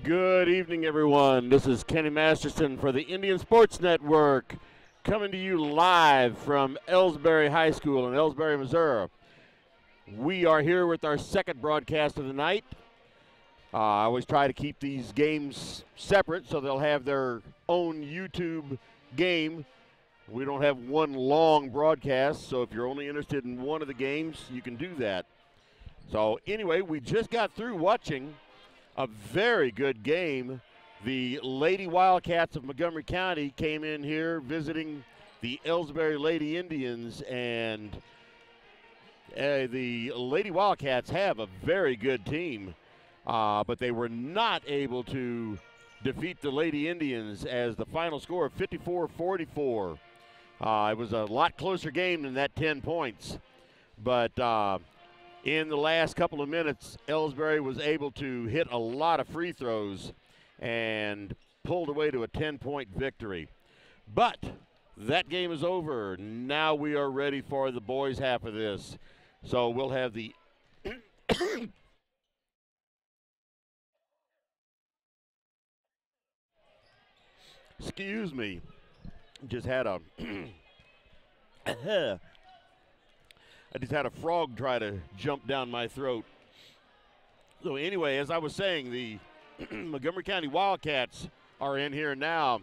Good evening, everyone. This is Kenny Masterson for the Indian Sports Network, coming to you live from Elsberry High School in Elsberry, Missouri. We are here with our second broadcast of the night. I always try to keep these games separate so they'll have their own YouTube game. We don't have one long broadcast, so if you're only interested in one of the games, you can do that. So anyway, we just got through watching a very good game. The Lady Wildcats of Montgomery County came in here visiting the Elsberry Lady Indians, and the Lady Wildcats have a very good team, but they were not able to defeat the Lady Indians as the final score of 54-44. It was a lot closer game than that 10 points, but in the last couple of minutes, Elsberry was able to hit a lot of free throws and pulled away to a 10-point victory. But that game is over. Now we are ready for the boys' half of this. So we'll have the excuse me, just had a I just had a frog try to jump down my throat. So anyway, as I was saying, the Montgomery County Wildcats are in here now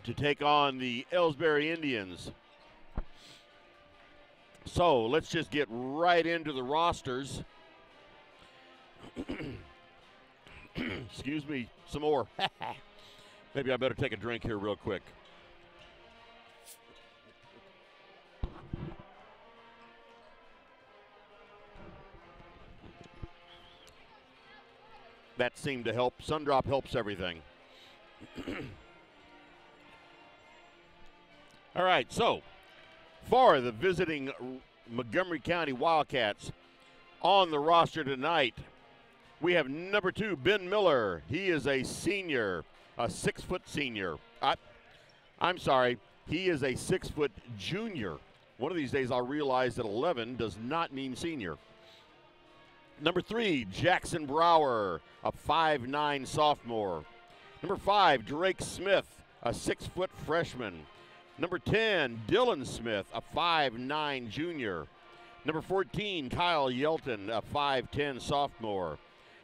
to take on the Elsberry Indians. So let's just get right into the rosters. Excuse me, some more. Maybe I better take a drink here real quick. That seemed to help. Sundrop helps everything. All right, so for the visiting Montgomery County Wildcats on the roster tonight, we have number 2, Ben Miller. He is a senior, a 6-foot senior. I'm sorry, he is a 6-foot junior. One of these days I'll realize that 11 does not mean senior. Number 3, Jackson Brower, a 5'9" sophomore. Number 5, Drake Smith, a 6-foot freshman. Number 10, Dylan Smith, a 5'9" junior. Number 14, Kyle Yelton, a 5'10" sophomore.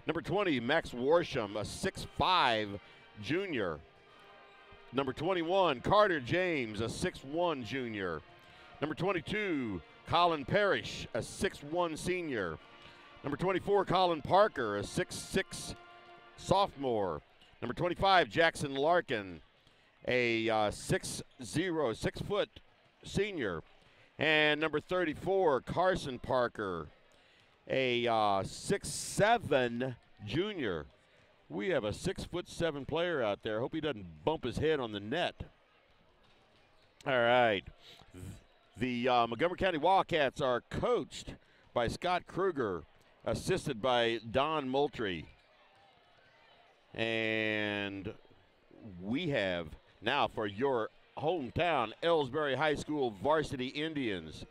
Number 20, Max Warsham, a 6'5" junior. Number 21, Carter James, a 6'1" junior. Number 22, Colin Parrish, a 6'1" senior. Number 24, Colin Parker, a 6'6" sophomore. Number 25, Jackson Larkin, a 6'foot senior. And number 34, Carson Parker, a 6'7" junior. We have a 6'7" player out there. Hope he doesn't bump his head on the net. All right. The Montgomery County Wildcats are coached by Scott Kruger, assisted by Don Moultrie. And we have now for your hometown Elsberry High School Varsity Indians,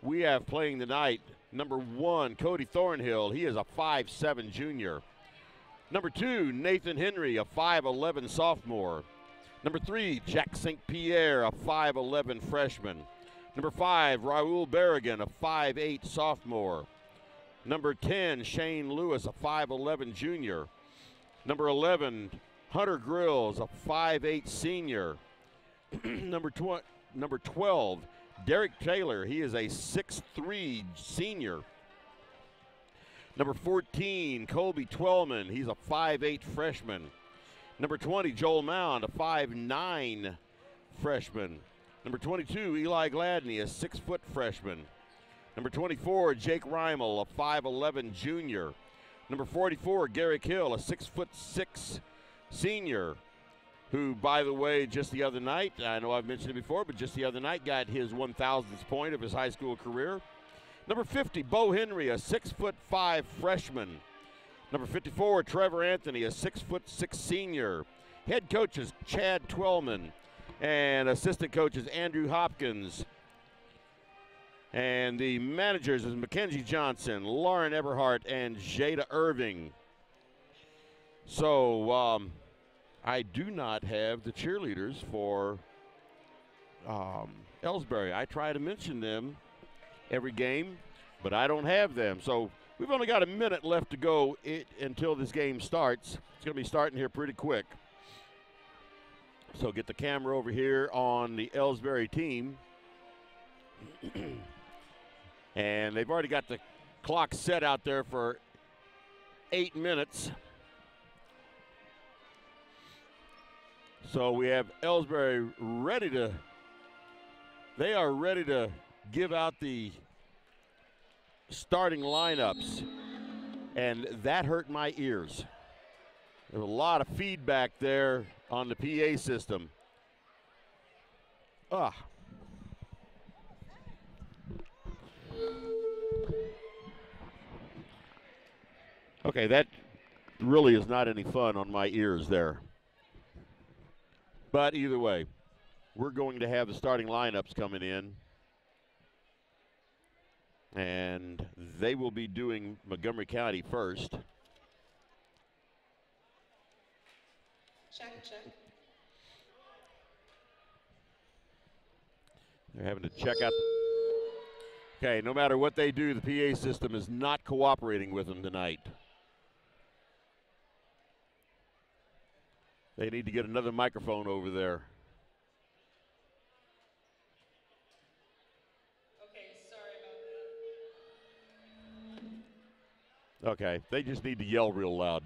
we have playing tonight number 1, Cody Thornhill. He is a 5'7" junior. Number 2, Nathan Henry, a 5'11" sophomore. Number 3, Jack St. Pierre, a 5'11" freshman. Number 5, Raul Berrigan, a 5'8" sophomore. Number 10, Shane Lewis, a 5'11" junior. Number 11, Hunter Grills, a 5'8" senior. Number 12, Derek Taylor, he is a 6'3" senior. Number 14, Colby Twellman, he's a 5'8" freshman. Number 20, Joel Mound, a 5'9" freshman. Number 22, Eli Gladney, a 6-foot freshman. Number 24, Jake Reimel, a 5'11" junior. Number 44, Garrick Hill, a 6'6" senior, who, by the way, just the other night, I know I've mentioned it before, but just the other night got his 1,000th point of his high school career. Number 50, Bo Henry, a 6'5" freshman. Number 54, Trevor Anthony, a 6'6" senior. Head coach is Chad Twellman, and assistant coach is Andrew Hopkins. And the managers is Mackenzie Johnson, Lauren Eberhardt, and Jada Irving. So I do not have the cheerleaders for Elsberry. I try to mention them every game, but I don't have them. So we've only got a minute left to go until this game starts. It's going to be starting here pretty quick. So get the camera over here on the Elsberry team. And they've already got the clock set out there for 8 minutes. So we have Elsberry ready to, they are ready to give out the starting lineups. And that hurt my ears. There was a lot of feedback there on the PA system. Okay, that really is not any fun on my ears there. But either way, we're going to have the starting lineups coming in. And they will be doing Montgomery County first. Check. They're having to check out. Okay, no matter what they do, the PA system is not cooperating with them tonight. They need to get another microphone over there. Okay, sorry about that. Okay, they just need to yell real loud.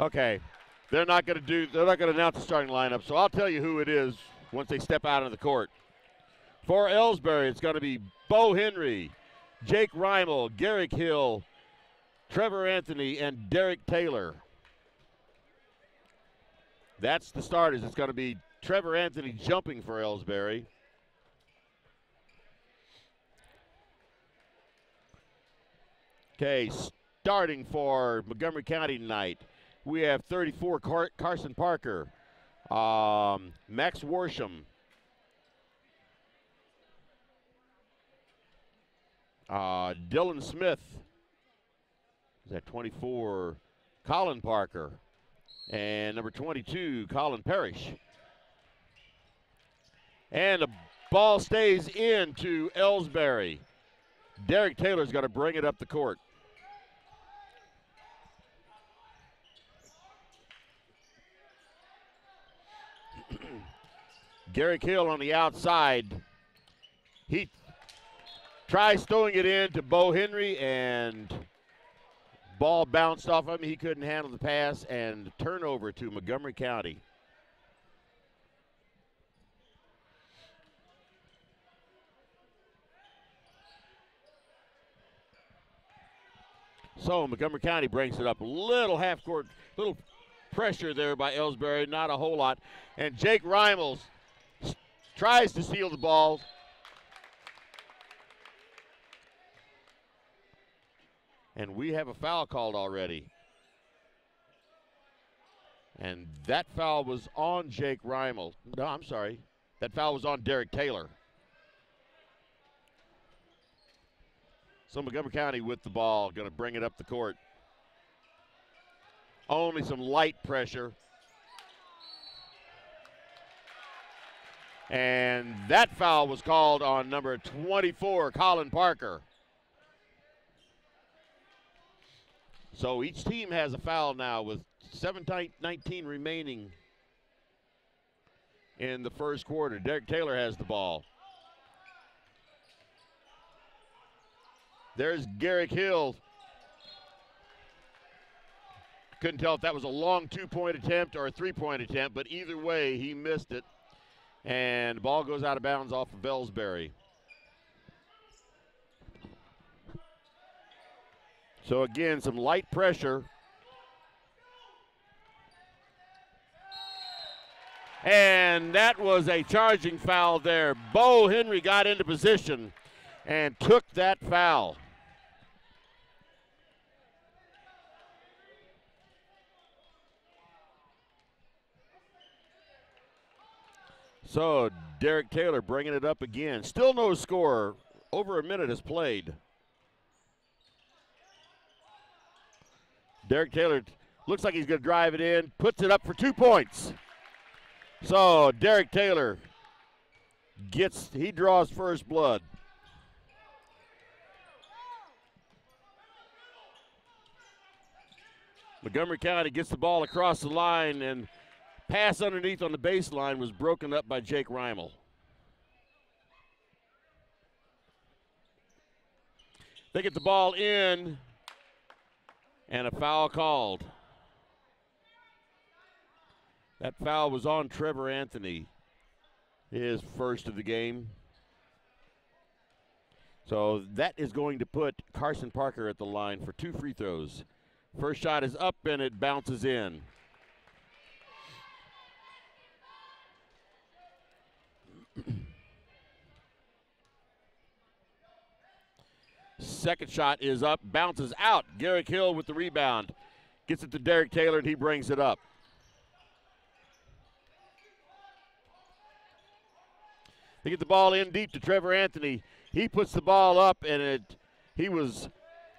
Okay, they're not going to announce the starting lineup, so I'll tell you who it is once they step out of the court. For Elsberry, it's going to be Bo Henry, Jake Reimel, Garrick Hill, Trevor Anthony, and Derek Taylor. That's the starters. It's going to be Trevor Anthony jumping for Elsberry. Okay, starting for Montgomery County tonight, we have 34 Carson Parker, Max Worsham, Dylan Smith is at 24, Colin Parker, and number 22, Colin Parrish. And the ball stays in to Elsberry. Derek Taylor's got to bring it up the court. Garrick Hill on the outside. He tries throwing it in to Bo Henry, and ball bounced off him. He couldn't handle the pass, and turnover to Montgomery County. So Montgomery County brings it up. Little half court, little pressure there by Elsberry, not a whole lot. And Jake Reimels tries to steal the ball. And we have a foul called already. And that foul was on Jake Reimel. No, I'm sorry. That foul was on Derek Taylor. So Montgomery County with the ball, going to bring it up the court. Only some light pressure. And that foul was called on number 24, Colin Parker. So each team has a foul now with 7:19 remaining in the first quarter. Derek Taylor has the ball. There's Garrick Hill. Couldn't tell if that was a long two-point attempt or a three-point attempt, but either way, he missed it. And the ball goes out of bounds off of Elsberry. So again, some light pressure. And that was a charging foul there. Bo Henry got into position and took that foul. So Derek Taylor bringing it up again. Still no score Over a minute is played. Derek Taylor looks like he's going to drive it in, puts it up for 2 points. So Derek Taylor he draws first blood. Montgomery County gets the ball across the line, and pass underneath on the baseline was broken up by Jake Reimel. They get the ball in, and a foul called. That foul was on Trevor Anthony, his first of the game. So that is going to put Carson Parker at the line for 2 free throws. First shot is up, and it bounces in. Second shot is up, bounces out. Garrick Hill with the rebound. Gets it to Derek Taylor, and he brings it up. They get the ball in deep to Trevor Anthony. He puts the ball up, and he was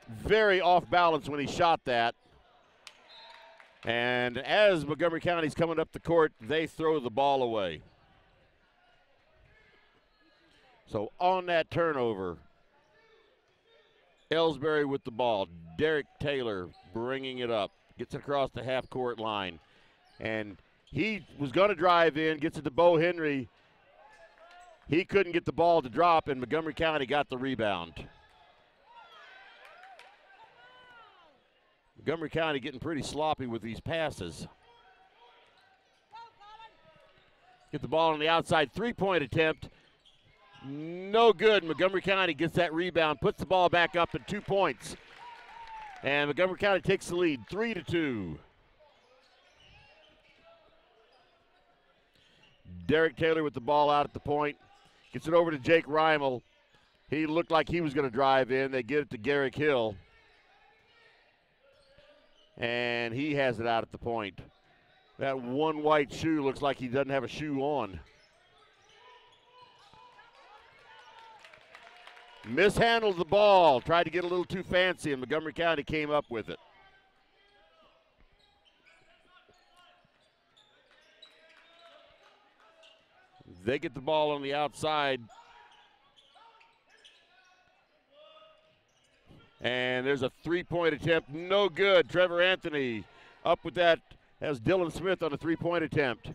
very off balance when he shot that. And as Montgomery County's coming up the court, they throw the ball away. So on that turnover, Elsberry with the ball. Derek Taylor bringing it up. Gets it across the half-court line. And he was going to drive in, gets it to Bo Henry. He couldn't get the ball to drop, and Montgomery County got the rebound. Montgomery County getting pretty sloppy with these passes. Get the ball on the outside, 3-point attempt. No good. Montgomery County gets that rebound, puts the ball back up at 2 points. And Montgomery County takes the lead, 3-2. Derek Taylor with the ball out at the point. Gets it over to Jake Reimel. He looked like he was going to drive in. They get it to Garrick Hill. And he has it out at the point. That one white shoe looks like he doesn't have a shoe on. Mishandled the ball, tried to get a little too fancy, and Montgomery County came up with it. They get the ball on the outside. And there's a 3-point attempt, no good. Trevor Anthony up with that as Dylan Smith on a 3-point attempt.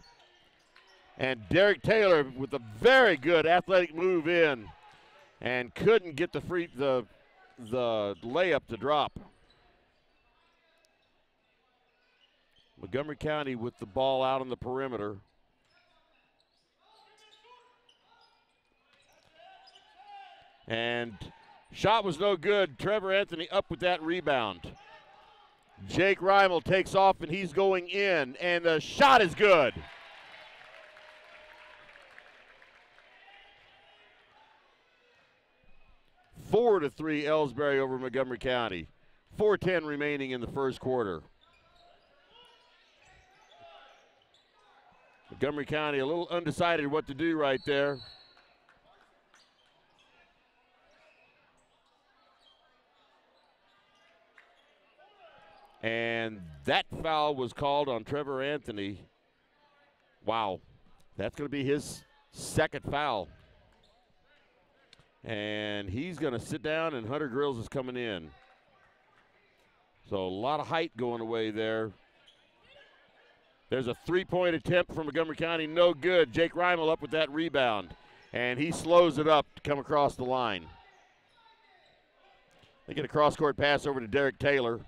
And Derek Taylor with a very good athletic move in and couldn't get the layup to drop. Montgomery County with the ball out on the perimeter. And shot was no good. Trevor Anthony up with that rebound. Jake Reimel takes off, and he's going in, and the shot is good. Four to 3 Elsberry over Montgomery County. 4:10 remaining in the first quarter. Montgomery County a little undecided what to do right there. And that foul was called on Trevor Anthony. Wow, that's going to be his second foul. And he's going to sit down, and Hunter Grills is coming in. So a lot of height going away there. There's a 3-point attempt from Montgomery County, no good. Jake Reimel up with that rebound, and he slows it up to come across the line. They get a cross-court pass over to Derek Taylor.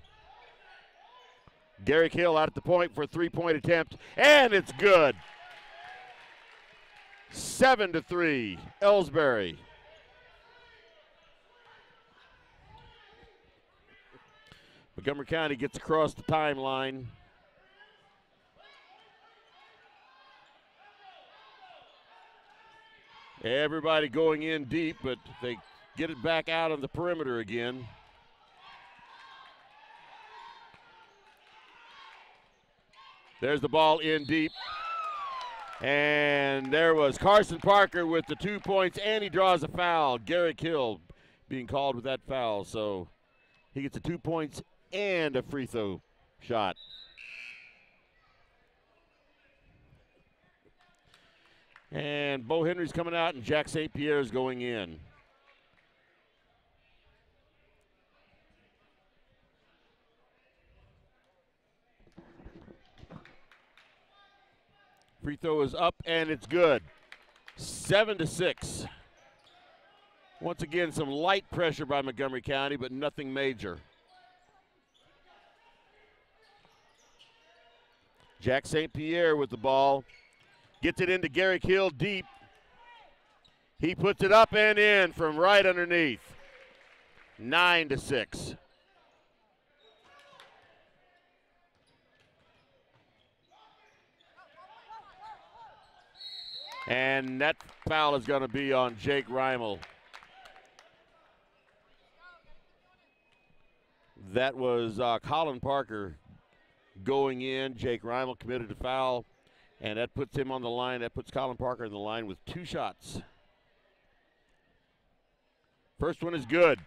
Garrick Hill out at the point for a 3-point attempt, and it's good. 7 to 3, Elsberry. Montgomery County gets across the timeline. Everybody going in deep, but they get it back out on the perimeter again. There's the ball in deep. And there was Carson Parker with the 2 points, and he draws a foul. Garrick Hill being called with that foul, so he gets the 2 points and a free throw shot. And Bo Henry's coming out, and Jack St. Pierre is going in. Free throw is up, and it's good. 7-6. Once again, some light pressure by Montgomery County, but nothing major. Jack St. Pierre with the ball. Gets it into Garrick Hill deep. He puts it up and in from right underneath. 9-6. And that foul is going to be on Jake Reimel. That was Colin Parker going in. Jake Reimel committed a foul, and that puts him on the line. That puts Colin Parker in the line with 2 shots. First one is good.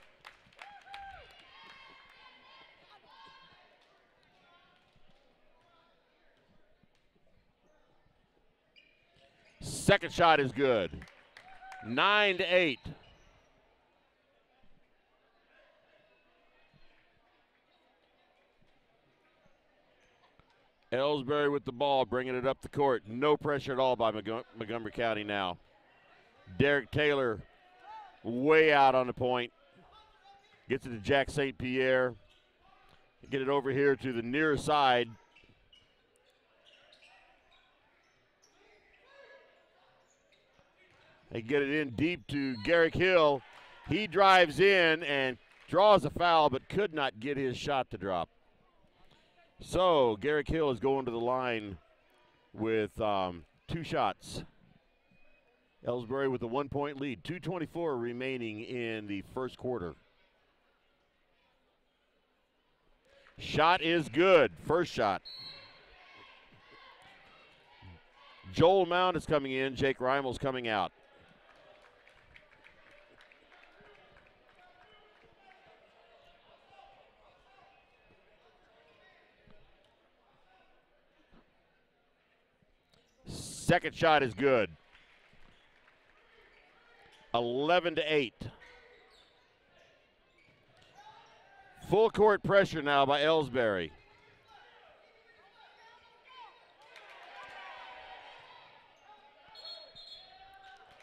Second shot is good. 9-8. Elsberry with the ball, bringing it up the court. No pressure at all by Montgomery County now. Derek Taylor way out on the point. Gets it to Jack St. Pierre. Get it over here to the near side. They get it in deep to Garrick Hill. He drives in and draws a foul, but could not get his shot to drop. So Garrick Hill is going to the line with 2 shots. Elsberry with a 1-point lead. 2:24 remaining in the first quarter. Shot is good. First shot. Joel Mount is coming in. Jake Reimel's coming out. Second shot is good. 11-8. Full court pressure now by Elsberry.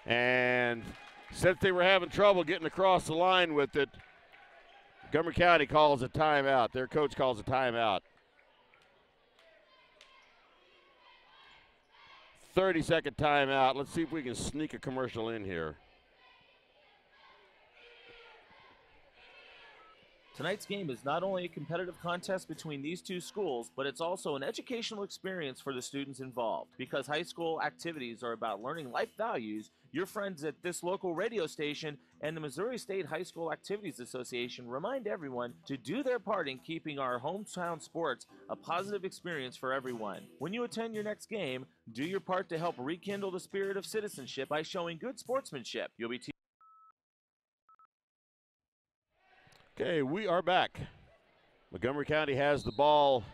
And since they were having trouble getting across the line with it, Montgomery County calls a timeout. Their coach calls a timeout. 30-second timeout. Let's see if we can sneak a commercial in here. Tonight's game is not only a competitive contest between these two schools, but it's also an educational experience for the students involved. Because high school activities are about learning life values, your friends at this local radio station and the Missouri State High School Activities Association remind everyone to do their part in keeping our hometown sports a positive experience for everyone. When you attend your next game, do your part to help rekindle the spirit of citizenship by showing good sportsmanship. You'll be Okay, we are back. Montgomery County has the ball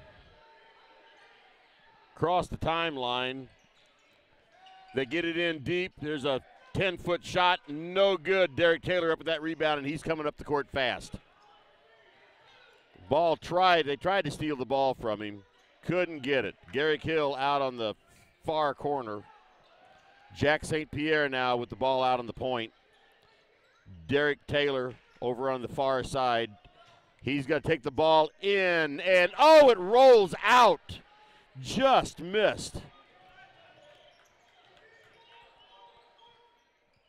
across the timeline. They get it in deep. There's a 10-foot shot. No good. Derek Taylor up with that rebound, and he's coming up the court fast. They tried to steal the ball from him. Couldn't get it. Garrick Hill out on the far corner. Jack St. Pierre now with the ball out on the point. Derek Taylor over on the far side. He's going to take the ball in, and oh, it rolls out. Just missed.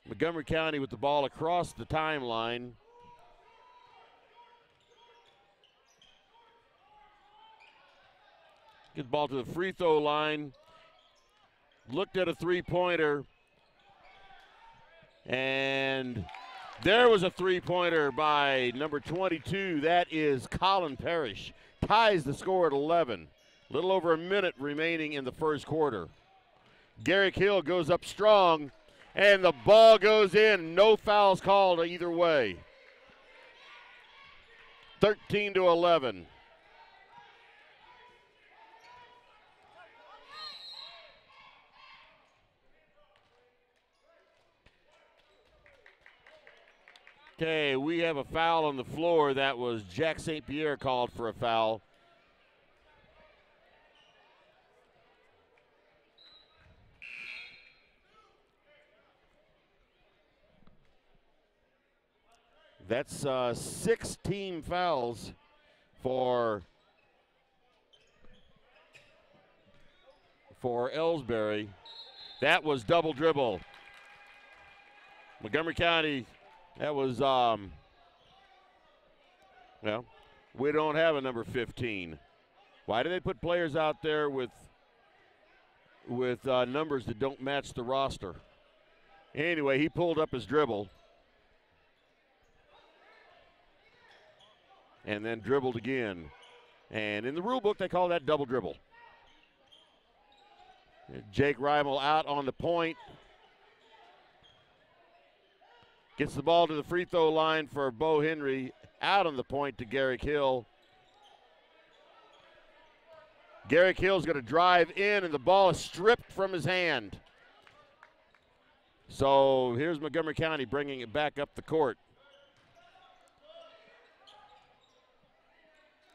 Montgomery County with the ball across the timeline. Get the ball to the free throw line. Looked at a three-pointer. And there was a three-pointer by number 22. That is Colin Parrish. Ties the score at 11. Little over a minute remaining in the first quarter. Garrick Hill goes up strong, and the ball goes in. No fouls called either way. 13-11. Okay, we have a foul on the floor. That was Jack St. Pierre called for a foul. That's 6 team fouls for Elsberry. That was double dribble. Montgomery County, that was, well, we don't have a number 15. Why do they put players out there with numbers that don't match the roster? Anyway, he pulled up his dribble and then dribbled again. And in the rule book, they call that double dribble. Jake Reimel out on the point. Gets the ball to the free throw line for Bo Henry. Out on the point to Garrick Hill. Garrick Hill's going to drive in, and the ball is stripped from his hand. So here's Montgomery County bringing it back up the court.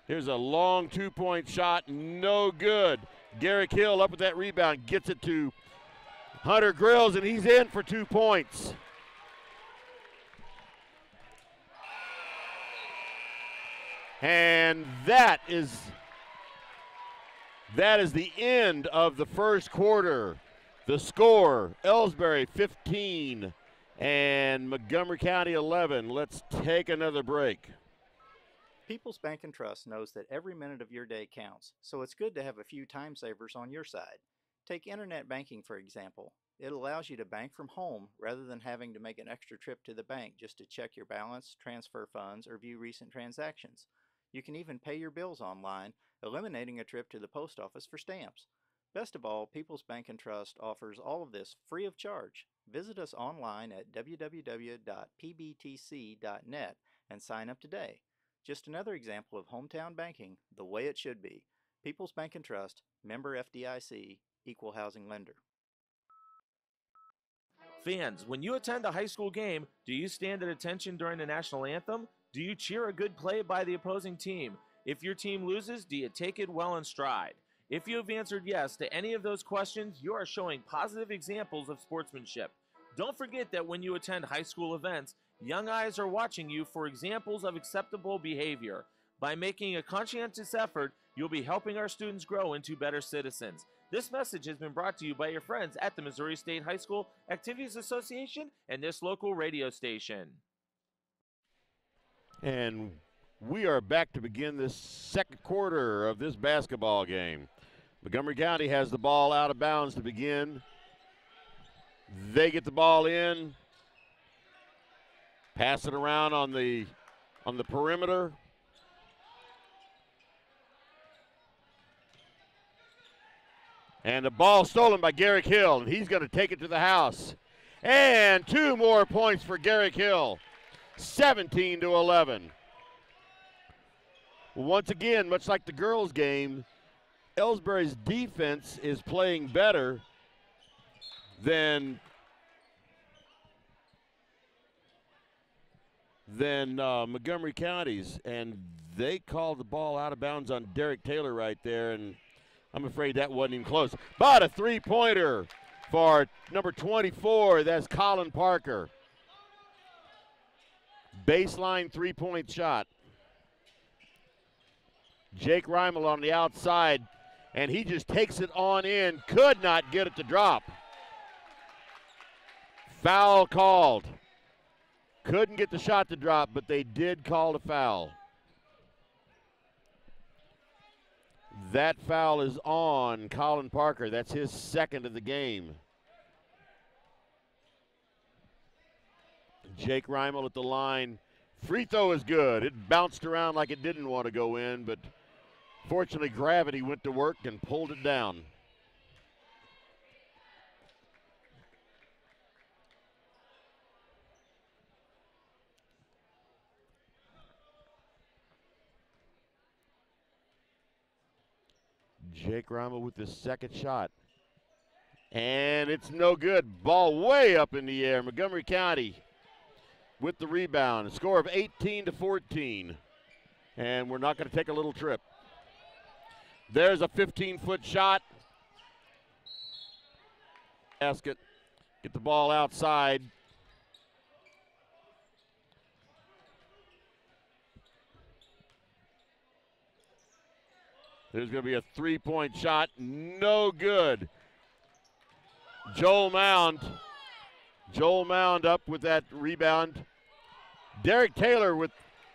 Here's a long two-point shot, no good. Garrick Hill up with that rebound, gets it to Hunter Grills, and he's in for 2 points. And that is the end of the first quarter. The score, Elsberry 15 and Montgomery County 11. Let's take another break. People's Bank and Trust knows that every minute of your day counts, so it's good to have a few time savers on your side. Take internet banking, for example. It allows you to bank from home rather than having to make an extra trip to the bank just to check your balance, transfer funds, or view recent transactions. You can even pay your bills online, eliminating a trip to the post office for stamps. Best of all, People's Bank and Trust offers all of this free of charge. Visit us online at www.pbtc.net and sign up today. Just another example of hometown banking the way it should be. People's Bank and Trust, member FDIC, equal housing lender. Fans, when you attend a high school game, do you stand at attention during the national anthem? Do you cheer a good play by the opposing team? If your team loses, do you take it well in stride? If you have answered yes to any of those questions, you are showing positive examples of sportsmanship. Don't forget that when you attend high school events, young eyes are watching you for examples of acceptable behavior. By making a conscientious effort, you'll be helping our students grow into better citizens. This message has been brought to you by your friends at the Missouri State High School Activities Association and this local radio station. And we are back to begin this second quarter of this basketball game. Montgomery County has the ball out of bounds to begin. They get the ball in. Pass it around on the perimeter. And the ball stolen by Garrick Hill, and he's going to take it to the house. And 2 more points for Garrick Hill, 17-11. Once again, much like the girls' game, Elsberry's defense is playing better than Montgomery County's, and they called the ball out of bounds on Derek Taylor right there, and I'm afraid that wasn't even close. But a three-pointer for number 24, that's Colin Parker. Baseline three-point shot. Jake Reimel on the outside, and he just takes it on in, could not get it to drop. Foul called. Couldn't get the shot to drop, but they did call a foul. That foul is on Colin Parker. That's his second of the game. Jake Reimel at the line. Free throw is good. It bounced around like it didn't want to go in, but fortunately gravity went to work and pulled it down. Jake Reimel with his second shot. And it's no good. Ball way up in the air. Montgomery County with the rebound. A score of 18-14. And we're not going to take a little trip. There's a 15-foot shot. Basket. Get the ball outside. There's going to be a three-point shot. No good. Joel Mound up with that rebound. Derek Taylor with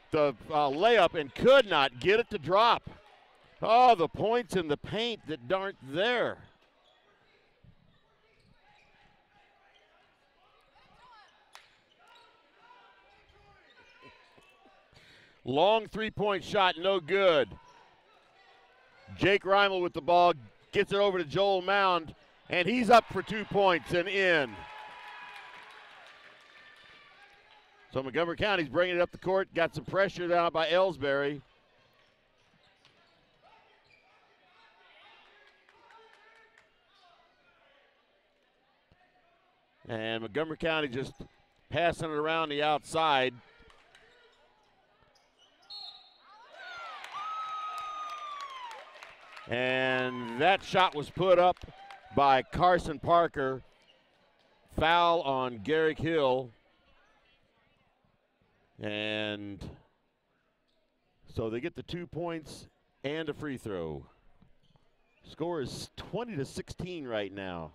the layup and could not get it to drop. Oh, the points in the paint that aren't there. Long three-point shot, no good. Jake Reimel with the ball, gets it over to Joel Mound, and he's up for 2 points and in. So Montgomery County's bringing it up the court, got some pressure down by Elsberry. And Montgomery County just passing it around the outside. And that shot was put up by Carson Parker. Foul on Garrick Hill. And so they get the 2 points and a free throw. Score is 20-16 right now.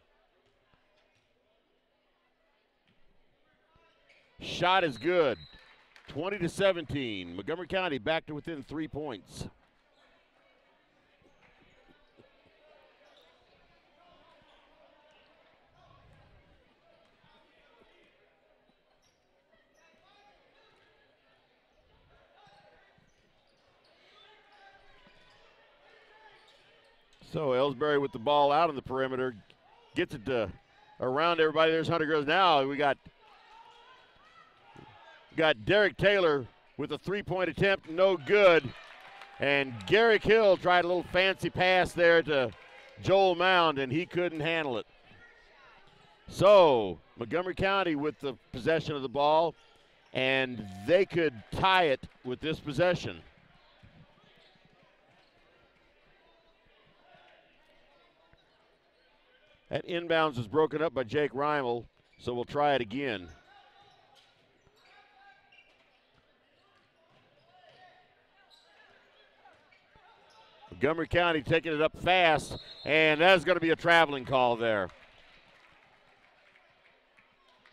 Shot is good. 20-17. Montgomery County back to within 3 points. So Elsberry with the ball out on the perimeter, gets it to around everybody. There's Hunter Groves. Now we got Derek Taylor with a three-point attempt, no good. And Garrick Hill tried a little fancy pass there to Joel Mound, and he couldn't handle it. So Montgomery County with the possession of the ball, and they could tie it with this possession. That inbounds was broken up by Jake Reimel, so we'll try it again. Montgomery County taking it up fast, and that's going to be a traveling call there.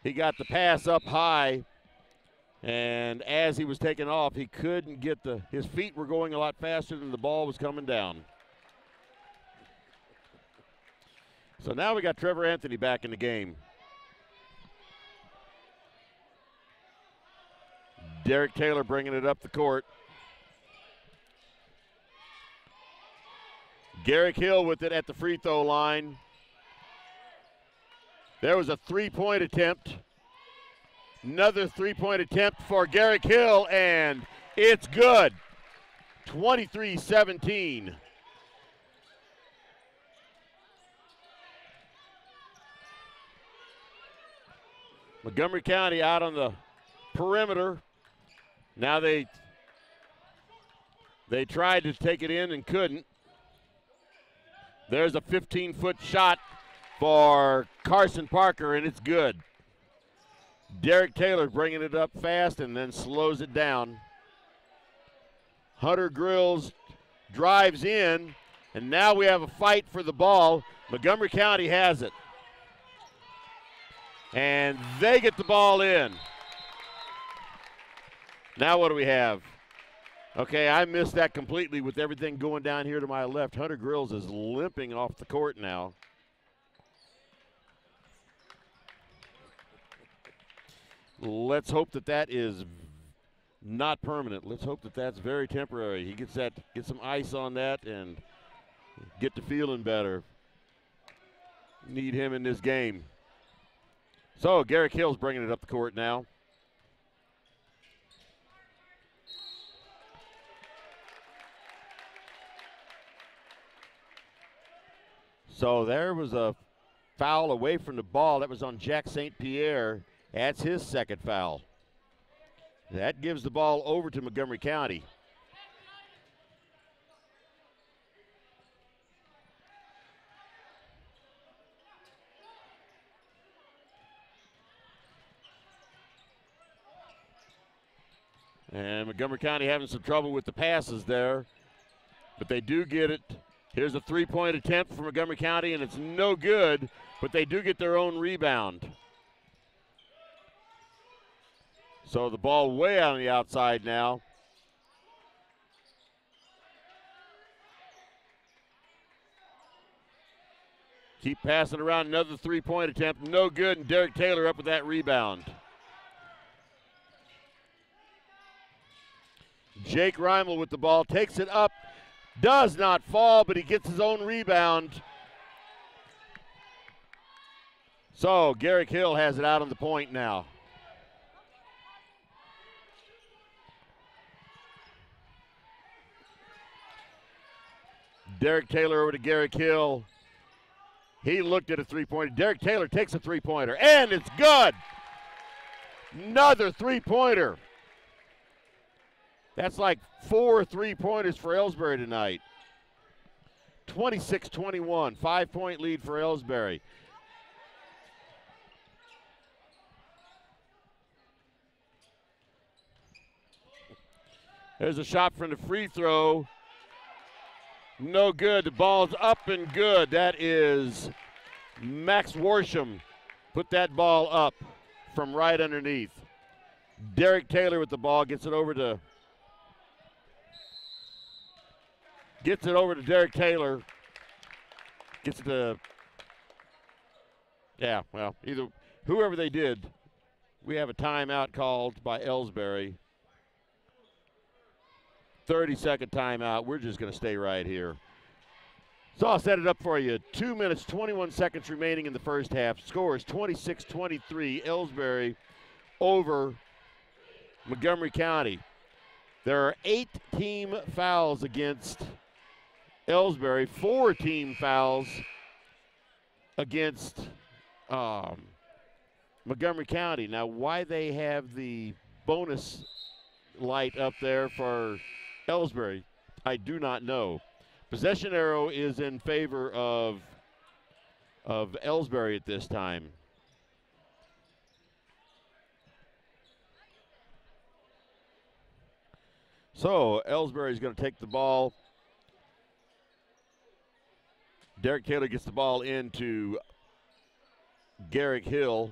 He got the pass up high, and as he was taking off, he couldn't get his feet were going a lot faster than the ball was coming down. So now we got Trevor Anthony back in the game. Derek Taylor bringing it up the court. Garrick Hill with it at the free throw line. There was a three-point attempt. Another three-point attempt for Garrick Hill, and it's good. 23-17. Montgomery County out on the perimeter. Now they tried to take it in and couldn't. There's a 15-foot shot for Carson Parker, and it's good. Derek Taylor bringing it up fast and then slows it down. Hunter Grills drives in, and now we have a fight for the ball. Montgomery County has it. And they get the ball in. Now what do we have? Okay, I missed that completely with everything going down here to my left. Hunter Grills is limping off the court now. Let's hope that is not permanent. Let's hope that's very temporary. He gets some ice on that and get to feeling better. Need him in this game. So Garrick Hill's bringing it up the court now. So there was a foul away from the ball. That was on Jack St. Pierre. That's his second foul. That gives the ball over to Montgomery County. And Montgomery County having some trouble with the passes there, but they do get it. Here's a three-point attempt for Montgomery County, and it's no good, but they do get their own rebound. So the ball way out on the outside now. Keep passing around, another three-point attempt, no good, and Derek Taylor up with that rebound. Jake Reimel with the ball, takes it up, does not fall, but he gets his own rebound. So Garrick Hill has it out on the point now. Derek Taylor over to Garrick Hill. He looked at a three-pointer. Derek Taylor takes a three-pointer, and it's good. Another three-pointer. That's like 4 3-pointers for Elsberry tonight. 26-21, 5-point lead for Elsberry. There's a shot from the free throw. No good. The ball's up and good. That is Max Worsham. Put that ball up from right underneath. Derek Taylor with the ball gets it over to Derek Taylor. Gets it to, yeah, well, either whoever they did, we have a timeout called by Elsberry. 30-second timeout. We're just going to stay right here. So I'll set it up for you. 2 minutes, 21 seconds remaining in the first half. Score is 26-23. Elsberry over Montgomery County. There are 8 team fouls against Elsberry, 4 team fouls against Montgomery County. Now, why they have the bonus light up there for Elsberry, I do not know. Possession arrow is in favor of Elsberry at this time. So Elsberry is going to take the ball. Derek Taylor gets the ball into Garrick Hill.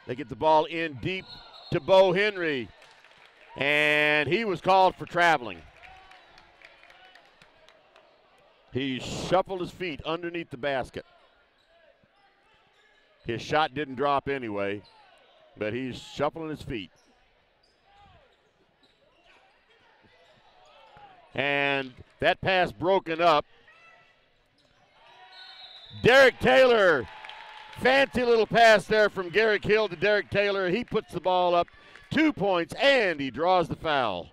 They get the ball in deep to Bo Henry, and he was called for traveling. He shuffled his feet underneath the basket. His shot didn't drop anyway, but he's shuffling his feet. And that pass broken up. Derek Taylor, fancy little pass there from Garrick Hill to Derek Taylor. He puts the ball up, 2 points, and he draws the foul.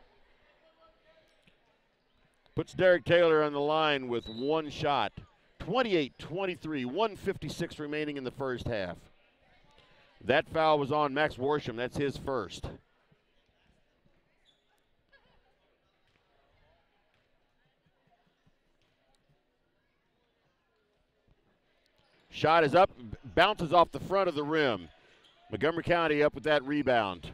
Puts Derek Taylor on the line with one shot. 28-23, 1:56 remaining in the first half. That foul was on Max Worsham. That's his first. Shot is up, bounces off the front of the rim. Montgomery County up with that rebound.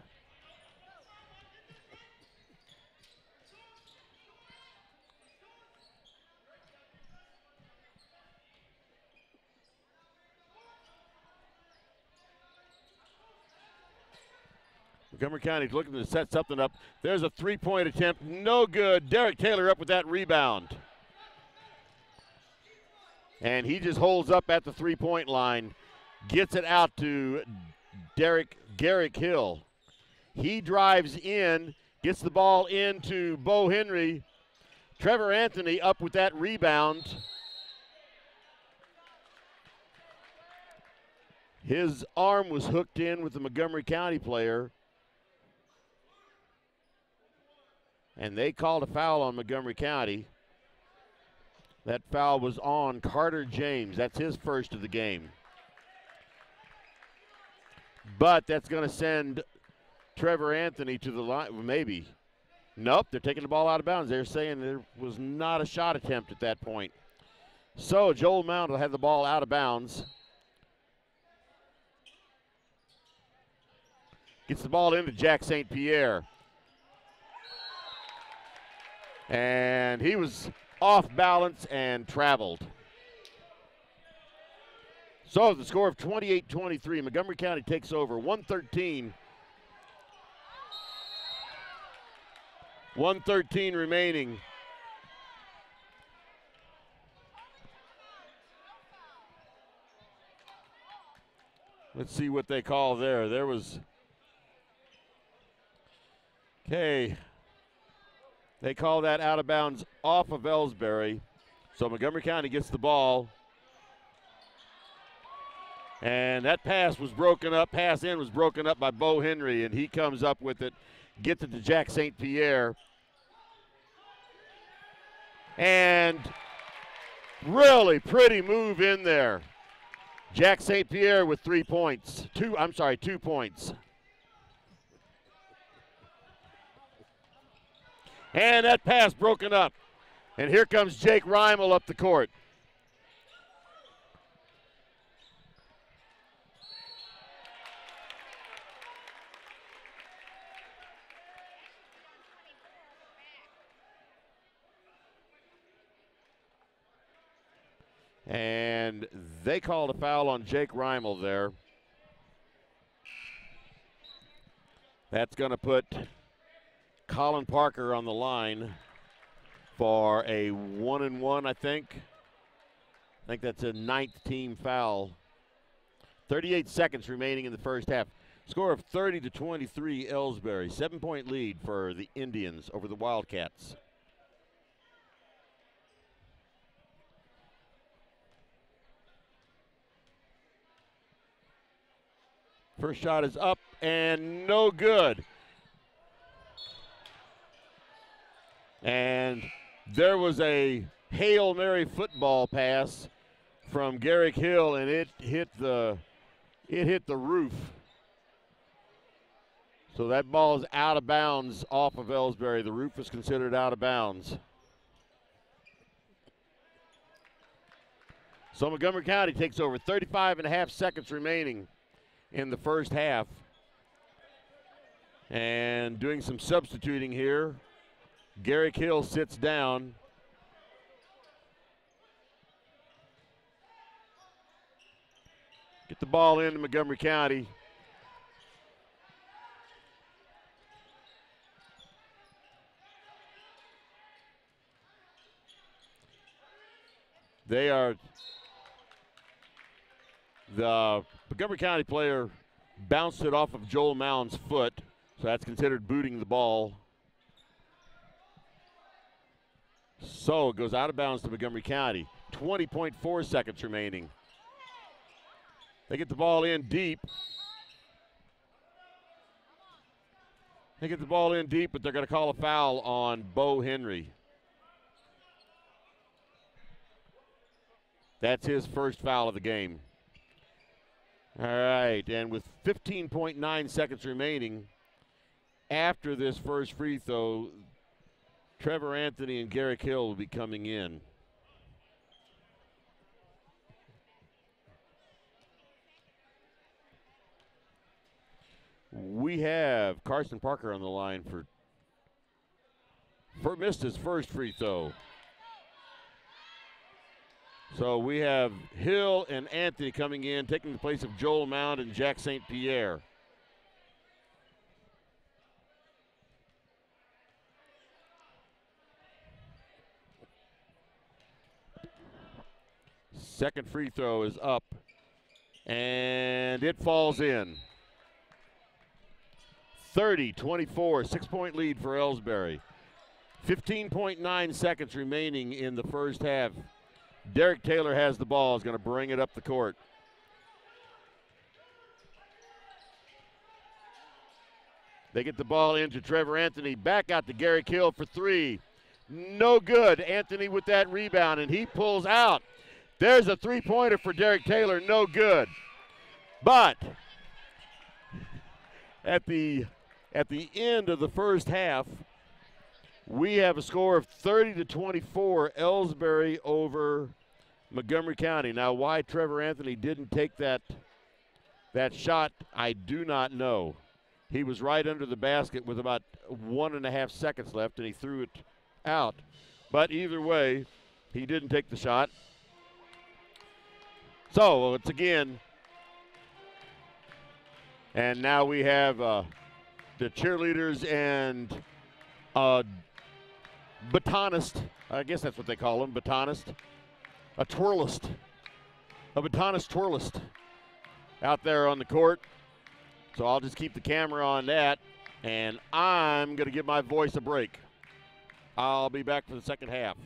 Montgomery County's looking to set something up. There's a three-point attempt, no good. Derek Taylor up with that rebound. And he just holds up at the three-point line, gets it out to Garrick Hill. He drives in, gets the ball into Bo Henry. Trevor Anthony up with that rebound. His arm was hooked in with the Montgomery County player. And they called a foul on Montgomery County. That foul was on Carter James. That's his first of the game. But that's going to send Trevor Anthony to the line, maybe. Nope, they're taking the ball out of bounds. They're saying there was not a shot attempt at that point. So Joel Mound will have the ball out of bounds. Gets the ball into Jack St. Pierre. And he was off balance and traveled. So the score of 28-23, Montgomery County takes over. 1:13 remaining. Let's see what they call there. There was, okay, they call that out of bounds off of Elsberry. So Montgomery County gets the ball. And that pass was broken up, pass in was broken up by Bo Henry, and he comes up with it, gets it to Jack St. Pierre. And really pretty move in there. Jack St. Pierre with 2 points. And that pass broken up. And here comes Jake Reimel up the court. And they called a foul on Jake Reimel there. That's going to put Colin Parker on the line for a 1-and-1, I think. I think that's a 9th team foul. 38 seconds remaining in the first half. Score of 30-23 Elsberry. 7-point lead for the Indians over the Wildcats. First shot is up and no good. And there was a Hail Mary football pass from Garrick Hill, and it hit the roof. So that ball is out of bounds off of Elsberry. The roof is considered out of bounds. So Montgomery County takes over. 35.5 seconds remaining in the first half. And doing some substituting here. Garrick Hill sits down. Get the ball into Montgomery County. The Montgomery County player bounced it off of Joel Mound's foot, so that's considered booting the ball. So it goes out of bounds to Montgomery County. 20.4 seconds remaining. They get the ball in deep. But they're going to call a foul on Bo Henry. That's his first foul of the game. All right, and with 15.9 seconds remaining after this first free throw, Trevor Anthony and Garrick Hill will be coming in. We have Carson Parker on the line for missed his first free throw. So we have Hill and Anthony coming in, taking the place of Joel Mound and Jack St. Pierre. Second free throw is up, and it falls in. 30-24, 6-point lead for Elsberry. 15.9 seconds remaining in the first half. Derek Taylor has the ball, is going to bring it up the court. They get the ball into Trevor Anthony. Back out to Gary Kill for three. No good. Anthony with that rebound, and he pulls out. There's a three-pointer for Derek Taylor. No good. But at the end of the first half, we have a score of 30-24, Elsberry over Montgomery County. Now, why Trevor Anthony didn't take that shot, I do not know. He was right under the basket with about 1.5 seconds left, and he threw it out. But either way, he didn't take the shot. So it's again, and now we have the cheerleaders and batonist, I guess that's what they call him, batonist, a batonist twirlist out there on the court. So I'll just keep the camera on that, and I'm going to give my voice a break. I'll be back for the second half.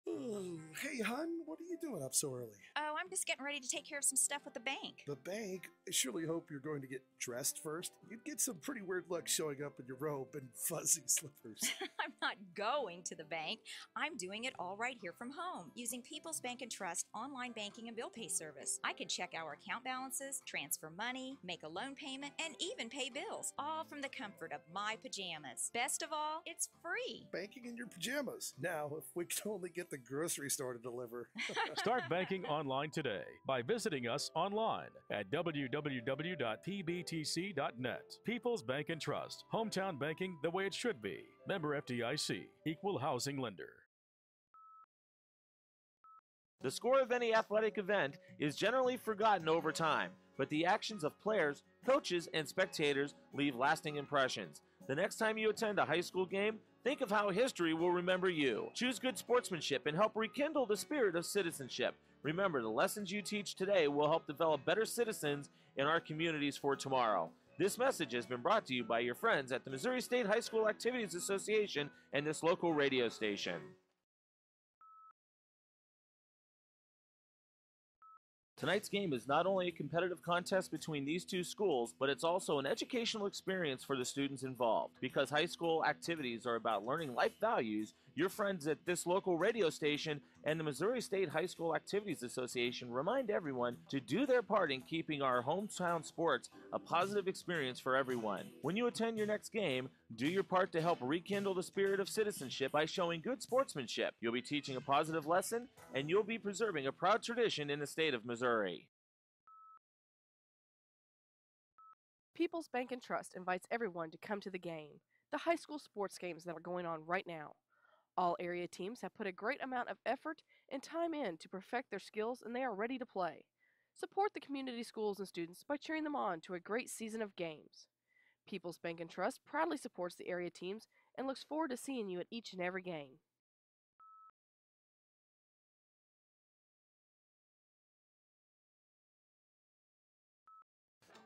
Oh, hey, hon, what are you doing up so early? Oh, I'm just getting ready to take care of some stuff with the bank. The bank? I surely hope you're going to get dressed first. You'd get some pretty weird looks showing up in your robe and fuzzy slippers. I'm not going to the bank. I'm doing it all right here from home using People's Bank and Trust online banking and bill pay service. I can check our account balances, transfer money, make a loan payment, and even pay bills, all from the comfort of my pajamas. Best of all, it's free. Banking in your pajamas. Now, if we could only get the grocery store to deliver. Start banking online today by visiting us online at www.pbtc.net. People's Bank and Trust. Hometown banking the way it should be. Member FDIC. Equal housing lender. The score of any athletic event is generally forgotten over time, but the actions of players, coaches, and spectators leave lasting impressions. The next time you attend a high school game, think of how history will remember you. Choose good sportsmanship and help rekindle the spirit of citizenship. Remember, the lessons you teach today will help develop better citizens in our communities for tomorrow. This message has been brought to you by your friends at the Missouri State High School Activities Association and this local radio station. Tonight's game is not only a competitive contest between these two schools, but it's also an educational experience for the students involved. Because high school activities are about learning life values, your friends at this local radio station and the Missouri State High School Activities Association remind everyone to do their part in keeping our hometown sports a positive experience for everyone. When you attend your next game, do your part to help rekindle the spirit of citizenship by showing good sportsmanship. You'll be teaching a positive lesson, and you'll be preserving a proud tradition in the state of Missouri. People's Bank and Trust invites everyone to come to the game, the high school sports games that are going on right now. All area teams have put a great amount of effort and time in to perfect their skills, and they are ready to play. Support the community schools and students by cheering them on to a great season of games. People's Bank and Trust proudly supports the area teams and looks forward to seeing you at each and every game.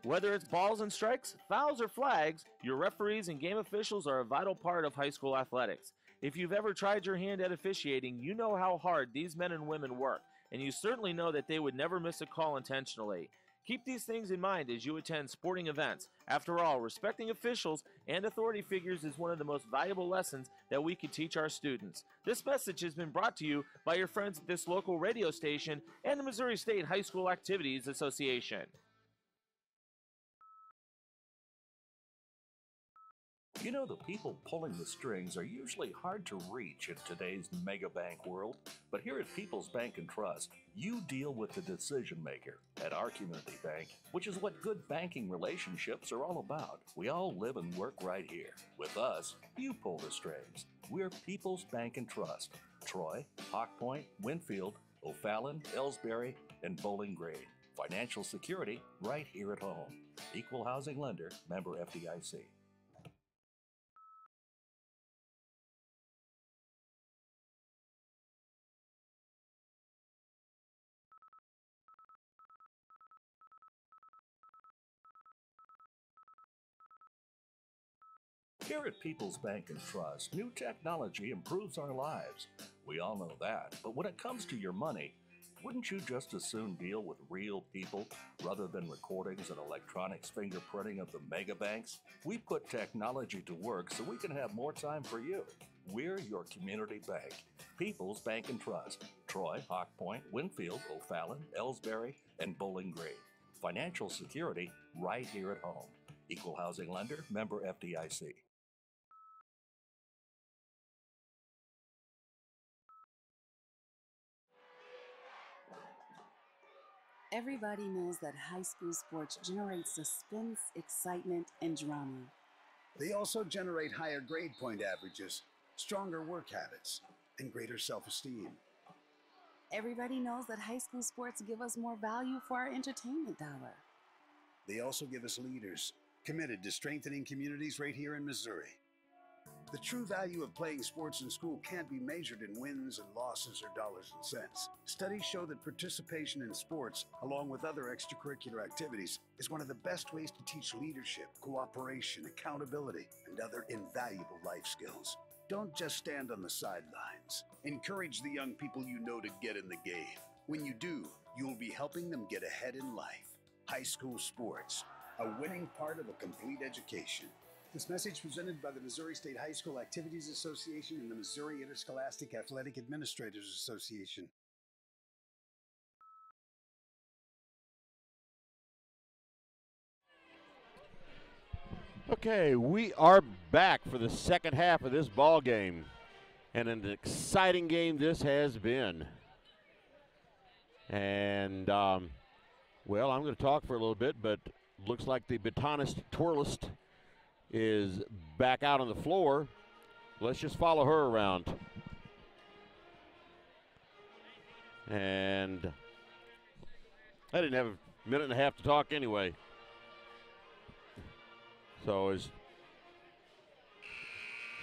Whether it's balls and strikes, fouls, or flags, your referees and game officials are a vital part of high school athletics. If you've ever tried your hand at officiating, you know how hard these men and women work, and you certainly know that they would never miss a call intentionally. Keep these things in mind as you attend sporting events. After all, respecting officials and authority figures is one of the most valuable lessons that we can teach our students. This message has been brought to you by your friends at this local radio station and the Missouri State High School Activities Association. You know, the people pulling the strings are usually hard to reach in today's mega bank world, but here at People's Bank and Trust, you deal with the decision maker. At our community bank, which is what good banking relationships are all about, we all live and work right here. With us, you pull the strings. We're People's Bank and Trust. Troy, Hawk Point, Winfield, O'Fallon, Elsberry, and Bowling Green. Financial security right here at home. Equal housing lender, member FDIC. Here at People's Bank and Trust, new technology improves our lives. We all know that, but when it comes to your money, Wouldn't you just as soon deal with real people rather than recordings and electronics fingerprinting of the mega banks? We put technology to work so we can have more time for you. We're your community bank. People's Bank and Trust. Troy, Hawk Point, Winfield, O'Fallon, Elsberry, and Bowling Green. Financial security right here at home. Equal housing lender, member FDIC. Everybody knows that high school sports generate suspense, excitement, and drama. They also generate higher grade point averages, stronger work habits, and greater self-esteem. Everybody knows that high school sports give us more value for our entertainment dollar. They also give us leaders committed to strengthening communities right here in Missouri. The true value of playing sports in school can't be measured in wins and losses or dollars and cents. Studies show that participation in sports, along with other extracurricular activities, is one of the best ways to teach leadership, cooperation, accountability, and other invaluable life skills. Don't just stand on the sidelines. Encourage the young people you know to get in the game. When you do, you'll be helping them get ahead in life. High school sports, a winning part of a complete education. This message presented by the Missouri State High School Activities Association and the Missouri Interscholastic Athletic Administrators Association. Okay, we are back for the second half of this ball game, and an exciting game this has been. And well, I'm going to talk for a little bit, but looks like the batonist twirlist is back out on the floor. Let's just follow her around. And I didn't have a minute and a half to talk anyway. So as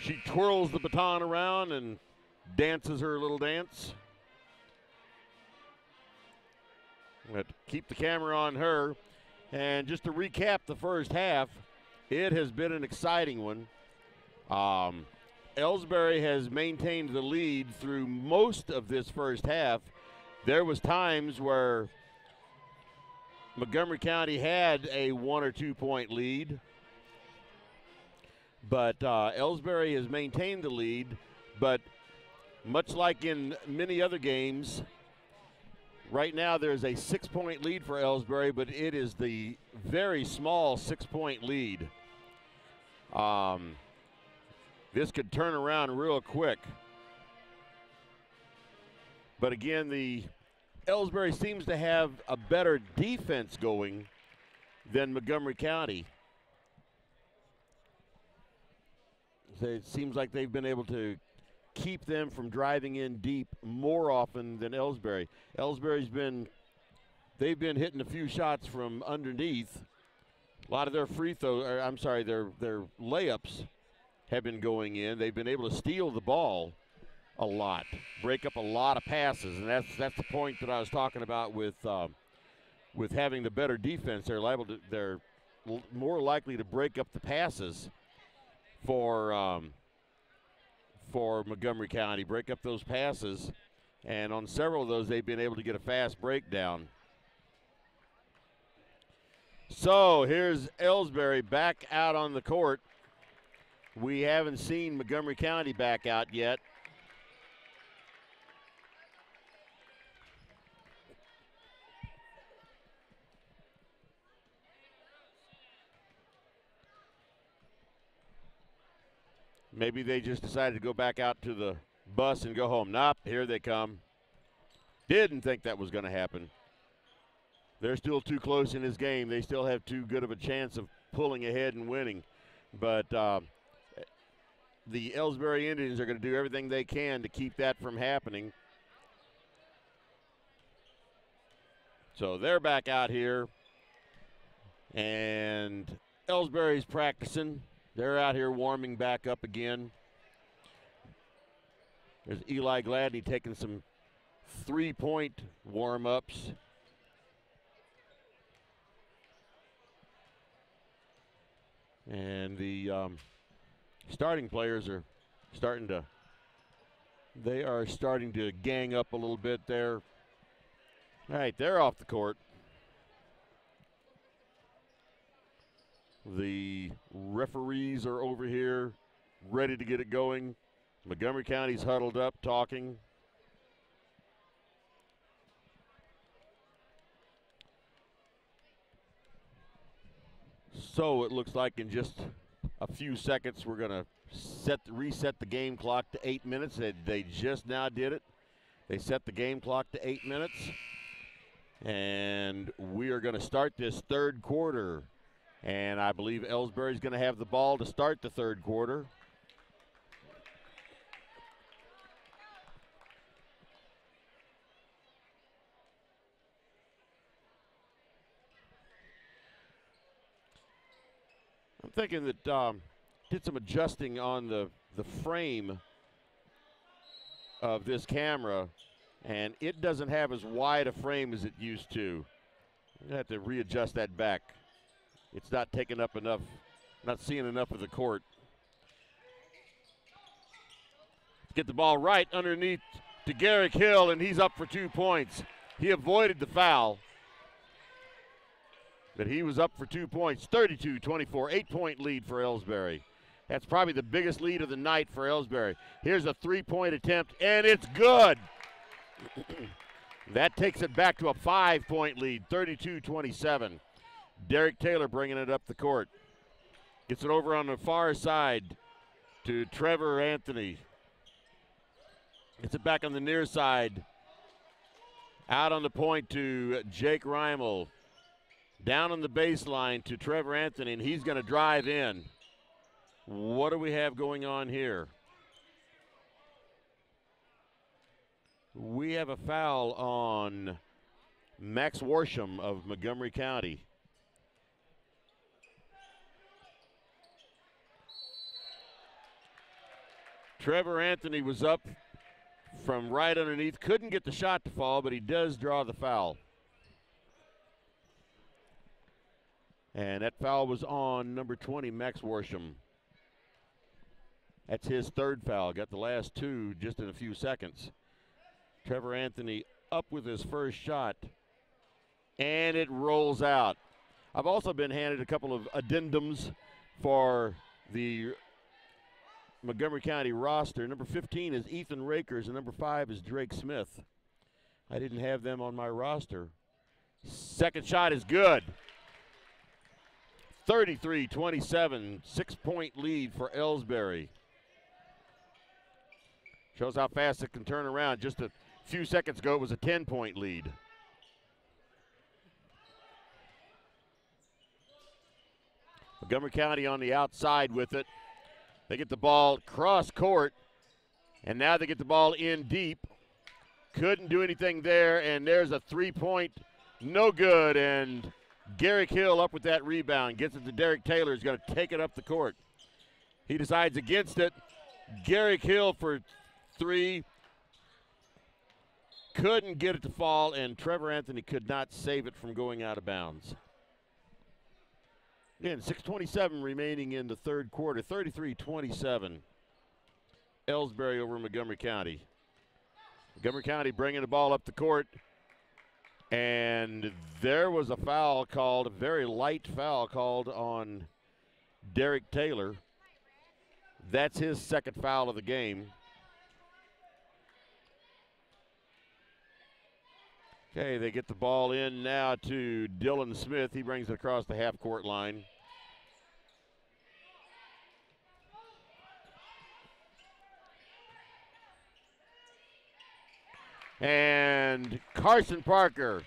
she twirls the baton around and dances her little dance. I'm going to keep the camera on her. And just to recap the first half, it has been an exciting one. Elsberry has maintained the lead through most of this first half. There was times where Montgomery County had a 1 or 2 point lead, but Elsberry has maintained the lead. But much like in many other games, right now there's a 6 point lead for Elsberry, but it is the very small 6 point lead. This could turn around real quick. But again, the Elsberry seems to have a better defense going than Montgomery County. So it seems like they've been able to keep them from driving in deep more often than Elsberry. They've been hitting a few shots from underneath. A lot of their their layups have been going in. They've been able to steal the ball a lot, break up a lot of passes, and that's the point that I was talking about with having the better defense. They're more likely to break up the passes for Montgomery County, break up those passes, and on several of those they've been able to get a fast breakdown. So here's Elsberry back out on the court. We haven't seen Montgomery County back out yet. Maybe they just decided to go back out to the bus and go home. Nope, here they come. Didn't think that was going to happen. They're still too close in this game. They still have too good of a chance of pulling ahead and winning. But the Elsberry Indians are going to do everything they can to keep that from happening. So they're back out here. And Elsberry's practicing. They're out here warming back up again. There's Eli Gladney taking some three-point warm-ups. And the starting players are starting to gang up a little bit there. All right, they're off the court. The referees are over here ready to get it going. Montgomery County's huddled up talking. So it looks like in just a few seconds we're going to reset the game clock to 8 minutes. They just now did it. They set the game clock to 8 minutes. And we are going to start this third quarter. And I believe Elsberry's going to have the ball to start the third quarter. I'm thinking that did some adjusting on the frame of this camera, and it doesn't have as wide a frame as it used to. I'm going to have to readjust that back. It's not taking up enough, not seeing enough of the court. Get the ball right underneath to Garrick Hill, and he's up for 2 points. He avoided the foul, but he was up for 2 points. 32-24, 8-point lead for Elsberry. That's probably the biggest lead of the night for Elsberry. Here's a 3-point attempt, and it's good. That takes it back to a 5-point lead, 32-27. Derek Taylor bringing it up the court. Gets it over on the far side to Trevor Anthony. Gets it back on the near side. Out on the point to Jake Reimel. Down on the baseline to Trevor Anthony, and he's going to drive in. What do we have going on here? We have a foul on Max Worsham of Montgomery County. Trevor Anthony was up from right underneath. Couldn't get the shot to fall, but he does draw the foul. And that foul was on number 20, Max Worsham. That's his third foul. Got the last two just in a few seconds. Trevor Anthony up with his first shot, and it rolls out. I've also been handed a couple of addendums for the Montgomery County roster. Number 15 is Ethan Rakers, and number 5 is Drake Smith. I didn't have them on my roster. Second shot is good. 33-27, 6-point lead for Elsberry. Shows how fast it can turn around. Just a few seconds ago, it was a 10-point lead. Montgomery County on the outside with it. They get the ball cross court, and now they get the ball in deep. Couldn't do anything there, and there's a 3-point, no good, and Garrick Hill up with that rebound. Gets it to Derek Taylor. He's going to take it up the court. He decides against it. Garrick Hill for 3. Couldn't get it to fall, and Trevor Anthony could not save it from going out of bounds. Again, 6:27 remaining in the third quarter. 33-27. Elsberry over Montgomery County. Montgomery County bringing the ball up the court. And there was a foul called, a very light foul called on Derek Taylor. That's his second foul of the game. Okay, they get the ball in now to Dylan Smith. He brings it across the half-court line. And Carson Parker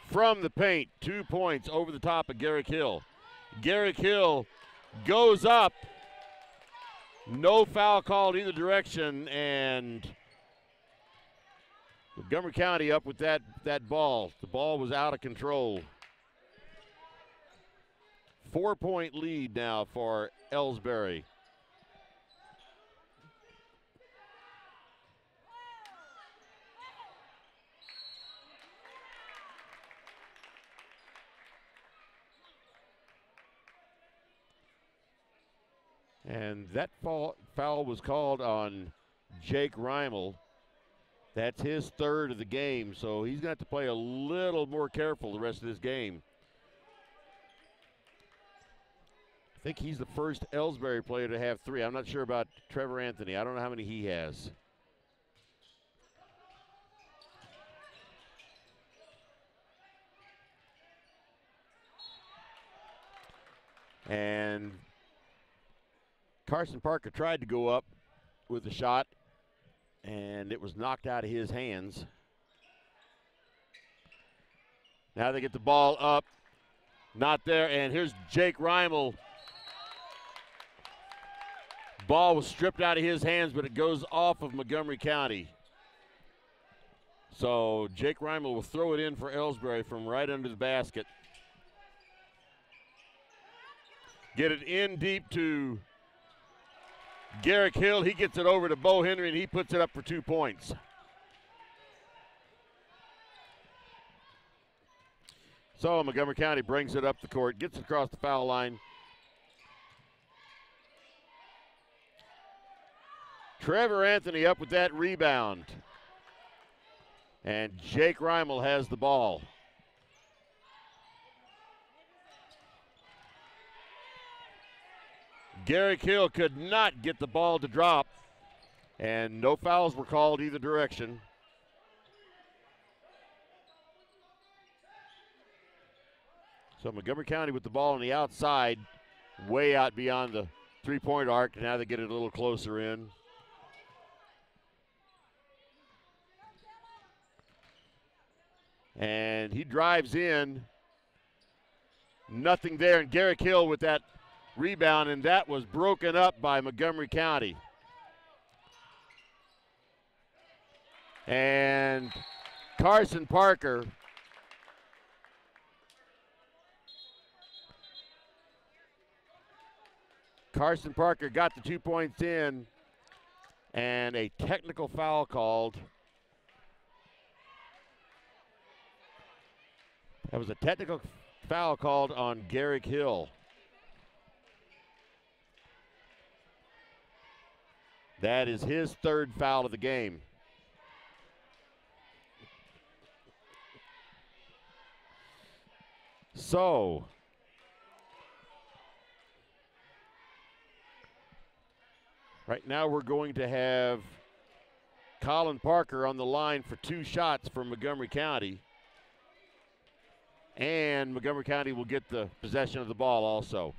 from the paint, 2 points over the top of Garrick Hill. Garrick Hill goes up. No foul called either direction, and Montgomery County up with that ball. The ball was out of control. 4-point lead now for Elsberry. And that foul was called on Jake Reimel. That's his third of the game, so he's going to have to play a little more careful the rest of this game. I think he's the first Elsberry player to have 3. I'm not sure about Trevor Anthony. I don't know how many he has. And Carson Parker tried to go up with a shot, and it was knocked out of his hands. Now they get the ball up. Not there, and here's Jake Reimel. Ball was stripped out of his hands, but it goes off of Montgomery County. So Jake Reimel will throw it in for Elsberry from right under the basket. Get it in deep to Garrick Hill. He gets it over to Bo Henry, and he puts it up for 2 points. So Montgomery County brings it up the court, gets it across the foul line. Trevor Anthony up with that rebound. And Jake Reimel has the ball. Garrick Hill could not get the ball to drop, and no fouls were called either direction. So Montgomery County with the ball on the outside, way out beyond the three-point arc. Now they get it a little closer in. And he drives in. Nothing there, and Garrick Hill with that rebound, and that was broken up by Montgomery County. And Carson Parker got the 2 points in, and a technical foul called. That was a technical foul called on Garrick Hill. That is his third foul of the game. So, right now we're going to have Colin Parker on the line for 2 shots from Montgomery County. And Montgomery County will get the possession of the ball also.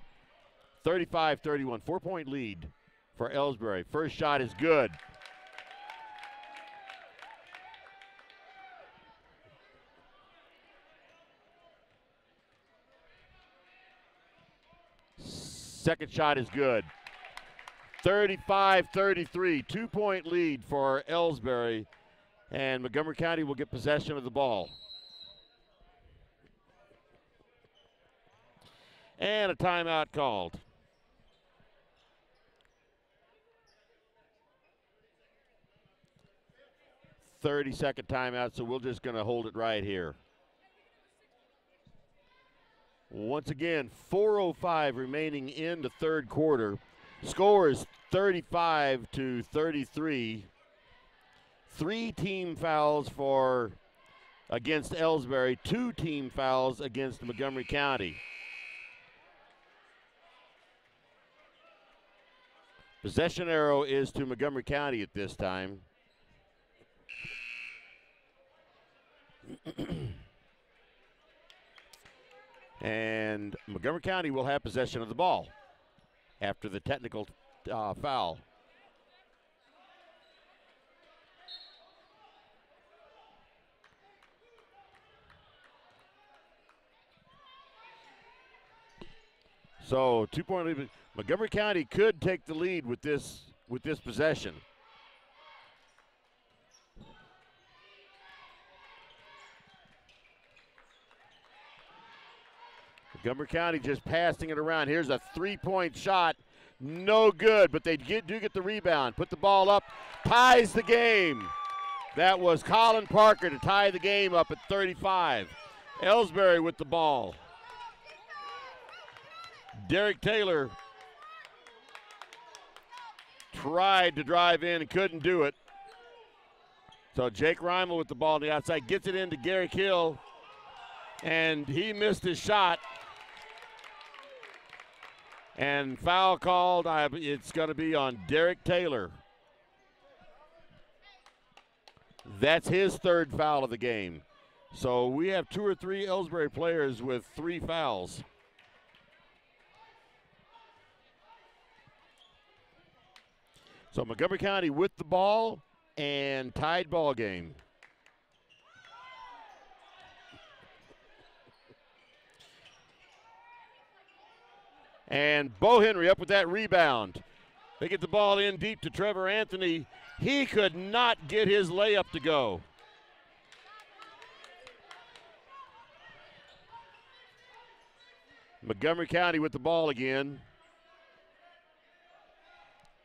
35-31, 4-point lead for Elsberry. First shot is good. Second shot is good. 35-33, 2-point lead for Elsberry, and Montgomery County will get possession of the ball. And a timeout called. 30-second timeout, so we're just going to hold it right here. Once again, 4:05 remaining in the third quarter. Score is 35-33. 3 team fouls against Elsberry, 2 team fouls against Montgomery County. Possession arrow is to Montgomery County at this time. And Montgomery County will have possession of the ball after the technical foul. So 2-point lead. Montgomery County could take the lead with this possession. Montgomery County just passing it around. Here's a 3-point shot. No good, but they do get the rebound. Put the ball up, ties the game. That was Colin Parker to tie the game up at 35. Elsberry with the ball. Derek Taylor tried to drive in and couldn't do it. So Jake Reimel with the ball on the outside, gets it into Garrick Hill, and he missed his shot. And foul called, it's going to be on Derek Taylor. That's his third foul of the game. So we have 2 or 3 Elsberry players with 3 fouls. So Montgomery County with the ball and tied ball game. And Bo Henry up with that rebound. They get the ball in deep to Trevor Anthony. He could not get his layup to go. Montgomery County with the ball again.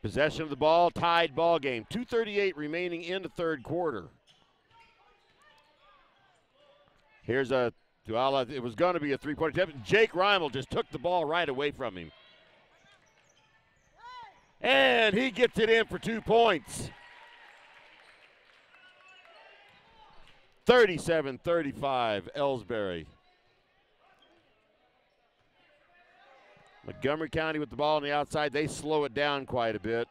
Possession of the ball, tied ball game. 2:38 remaining in the third quarter. Here's it was going to be a three-point attempt. Jake Reimel just took the ball right away from him. And he gets it in for 2 points. 37-35, Elsberry. Montgomery County with the ball on the outside. They slow it down quite a bit.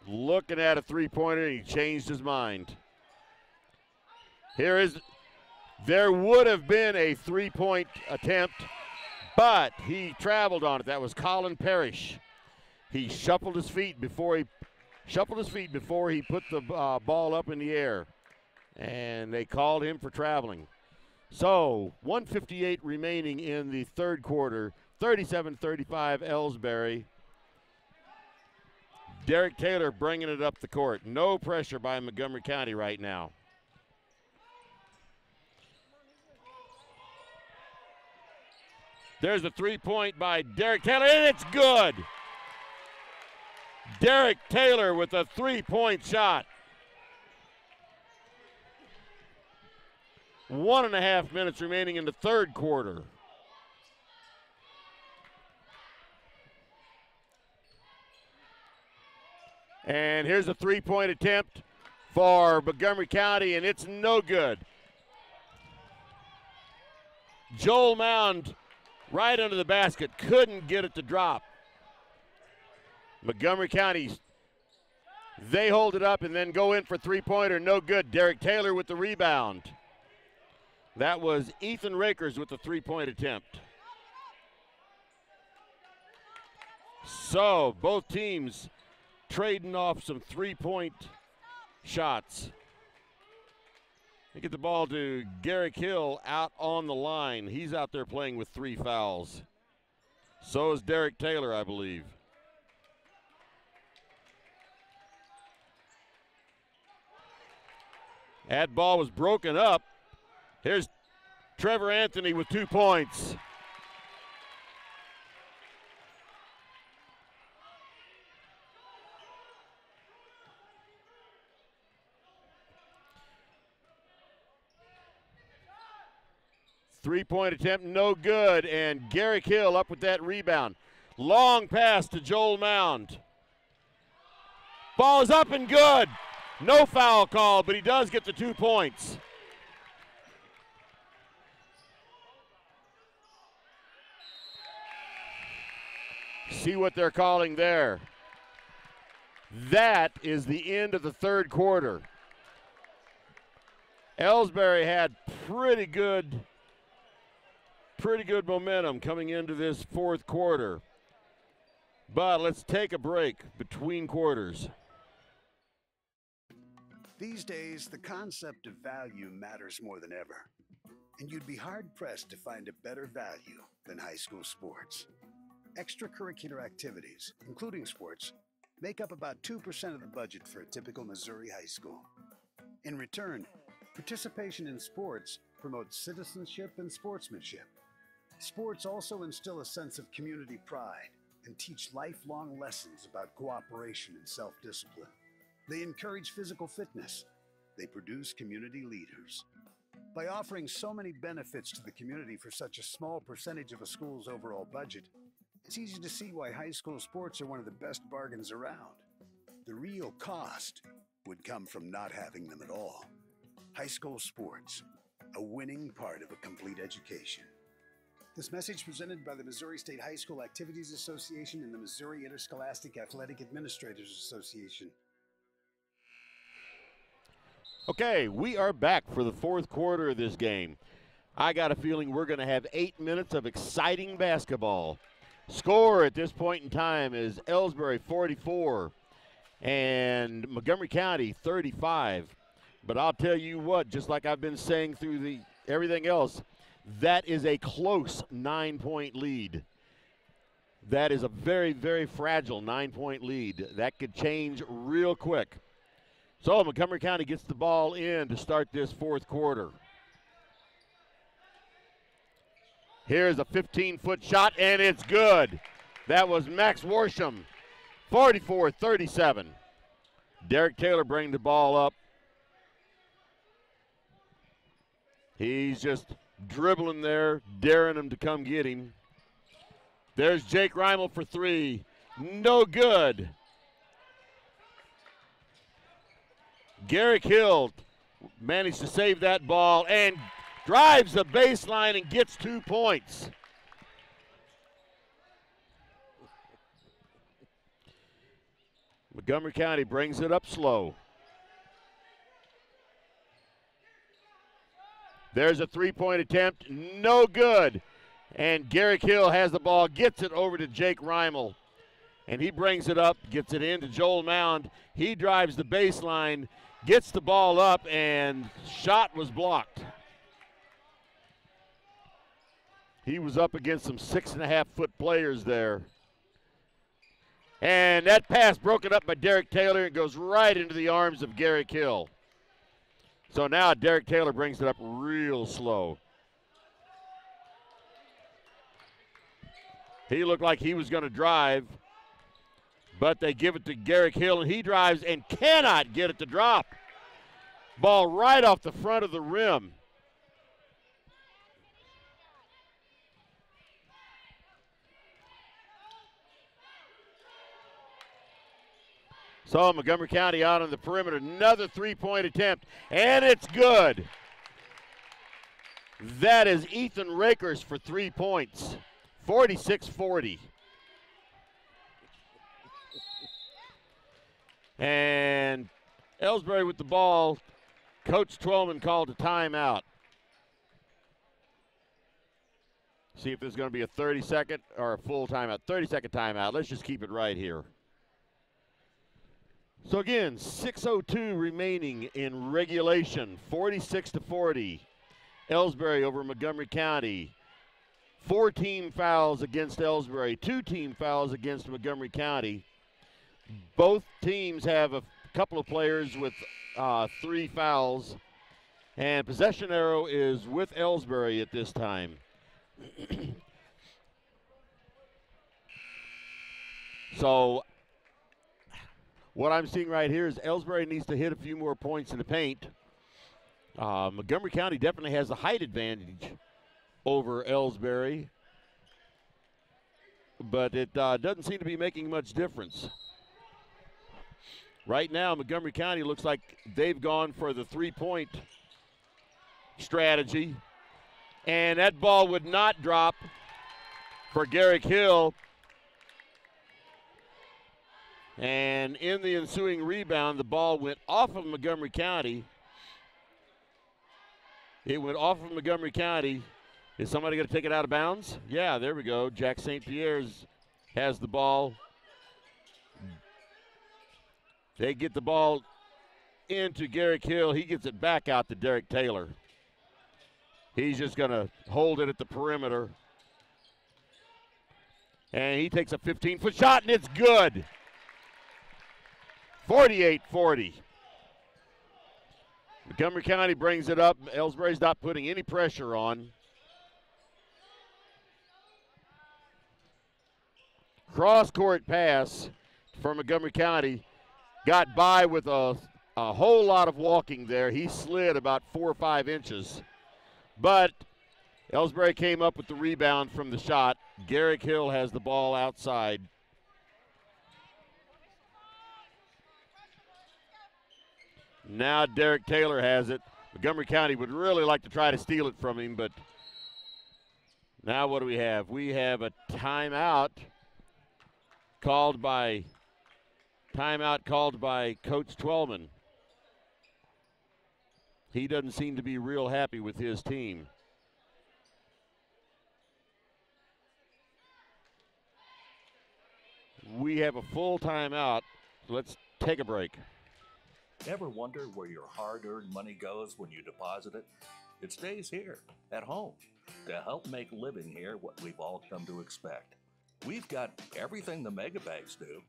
Looking at a three-pointer, and he changed his mind. There would have been a three-point attempt, but he traveled on it. That was Colin Parrish. He shuffled his feet before he put the ball up in the air, and they called him for traveling. So 1:58 remaining in the third quarter. 37-35 Elsberry. Derek Taylor bringing it up the court. No pressure by Montgomery County right now. There's a three-point by Derek Taylor, and it's good. Derek Taylor with a three-point shot. 1.5 minutes remaining in the third quarter. And here's a three-point attempt for Montgomery County, and it's no good. Joel Mound right under the basket, couldn't get it to drop. Montgomery County, they hold it up and then go in for three-pointer, no good. Derek Taylor with the rebound. That was Ethan Rakers with the three-point attempt. So both teams trading off some three-point shots. They get the ball to Garrick Hill out on the line. He's out there playing with 3 fouls. So is Derek Taylor, I believe. That ball was broken up. Here's Trevor Anthony with 2 points. Three-point attempt, no good, and Garrick Hill up with that rebound. Long pass to Joel Mound. Ball is up and good. No foul call, but he does get the 2 points. See what they're calling there. That is the end of the third quarter. Elsberry had pretty good momentum coming into this fourth quarter. But let's take a break between quarters. These days, the concept of value matters more than ever. And you'd be hard-pressed to find a better value than high school sports. Extracurricular activities, including sports, make up about 2% of the budget for a typical Missouri high school. In return, participation in sports promotes citizenship and sportsmanship. Sports also instill a sense of community pride and teach lifelong lessons about cooperation and self-discipline. They encourage physical fitness. They produce community leaders. By offering so many benefits to the community for such a small percentage of a school's overall budget, It's easy to see why high school sports are one of the best bargains around. The real cost would come from not having them at all. High school sports, a winning part of a complete education. This message presented by the Missouri State High School Activities Association and the Missouri Interscholastic Athletic Administrators Association. Okay, we are back for the fourth quarter of this game. I got a feeling we're going to have 8 minutes of exciting basketball. Score at this point in time is Elsberry 44 and Montgomery County 35. But I'll tell you what, just like I've been saying through everything else, that is a close 9-point lead. That is a very, very fragile 9-point lead. That could change real quick. So Montgomery County gets the ball in to start this fourth quarter. Here's a 15-foot shot, and it's good. That was Max Worsham, 44-37. Derek Taylor bringing the ball up. He's just dribbling there, daring him to come get him. There's Jake Reimel for three. No good. Garrick Hill managed to save that ball and drives the baseline and gets 2 points. Montgomery County brings it up slow. There's a three-point attempt, no good. And Garrick Hill has the ball, gets it over to Jake Reimel. And he brings it up, gets it into Joel Mound. He drives the baseline, gets the ball up, and shot was blocked. He was up against some 6.5-foot players there. And that pass broken up by Derek Taylor and goes right into the arms of Garrick Hill. So now Derek Taylor brings it up real slow. He looked like he was going to drive, but they give it to Garrick Hill, and he drives and cannot get it to drop. Ball right off the front of the rim. So Montgomery County out on the perimeter. Another three-point attempt, and it's good. That is Ethan Rakers for 3 points, 46-40. And Elsberry with the ball. Coach Twellman called a timeout. See if there's going to be a 30-second or a full timeout. 30-second timeout. Let's just keep it right here. So again, 6:02 remaining in regulation, 46-40. Elsberry over Montgomery County. 4 team fouls against Elsberry, 2 team fouls against Montgomery County. Both teams have a couple of players with 3 fouls. And possession arrow is with Elsberry at this time. So what I'm seeing right here is Elsberry needs to hit a few more points in the paint. Montgomery County definitely has the height advantage over Elsberry, but it doesn't seem to be making much difference. Right now, Montgomery County looks like they've gone for the three-point strategy, and that ball would not drop for Garrick Hill. And in the ensuing rebound, the ball went off of Montgomery County. It went off of Montgomery County. Is somebody going to take it out of bounds? Yeah, there we go. Jack St. Pierre's has the ball. They get the ball into Garrick Hill. He gets it back out to Derek Taylor. He's just going to hold it at the perimeter. And he takes a 15-foot shot, and it's good. 48-40. Montgomery County brings it up. Elsberry's not putting any pressure on. Cross-court pass for Montgomery County. Got by with a whole lot of walking there. He slid about 4 or 5 inches. But Elsberry came up with the rebound from the shot. Garrick Hill has the ball outside. Now Derek Taylor has it. Montgomery County would really like to try to steal it from him, but now what do we have? We have a timeout called by Coach Twellman. He doesn't seem to be real happy with his team. We have a full timeout, so let's take a break. Ever wonder where your hard-earned money goes when you deposit it? It stays here, at home, to help make living here what we've all come to expect. We've got everything the mega banks do,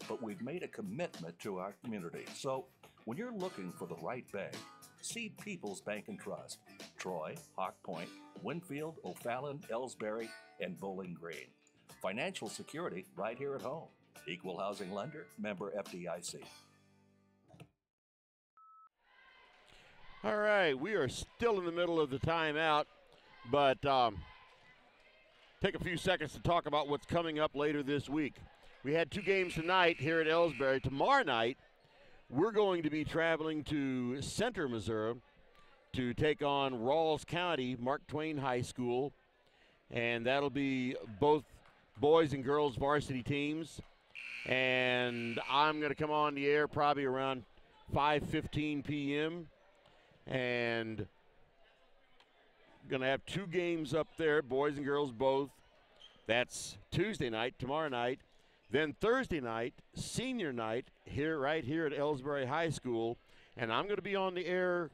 but we've made a commitment to our community. So when you're looking for the right bank, see People's Bank and Trust. Troy, Hawk Point, Winfield, O'Fallon, Elsberry, and Bowling Green. Financial security right here at home. Equal housing lender, member FDIC. All right, we are still in the middle of the timeout, but take a few seconds to talk about what's coming up later this week. We had 2 games tonight here at Elsberry. Tomorrow night, we're going to be traveling to Center, Missouri to take on Rawls County, Mark Twain High School, and that'll be both boys and girls varsity teams. And I'm going to come on the air probably around 5:15 p.m. and going to have 2 games up there, boys and girls both. That's Tuesday night, tomorrow night. Then Thursday night, senior night, right here at Elsberry High School. And I'm going to be on the air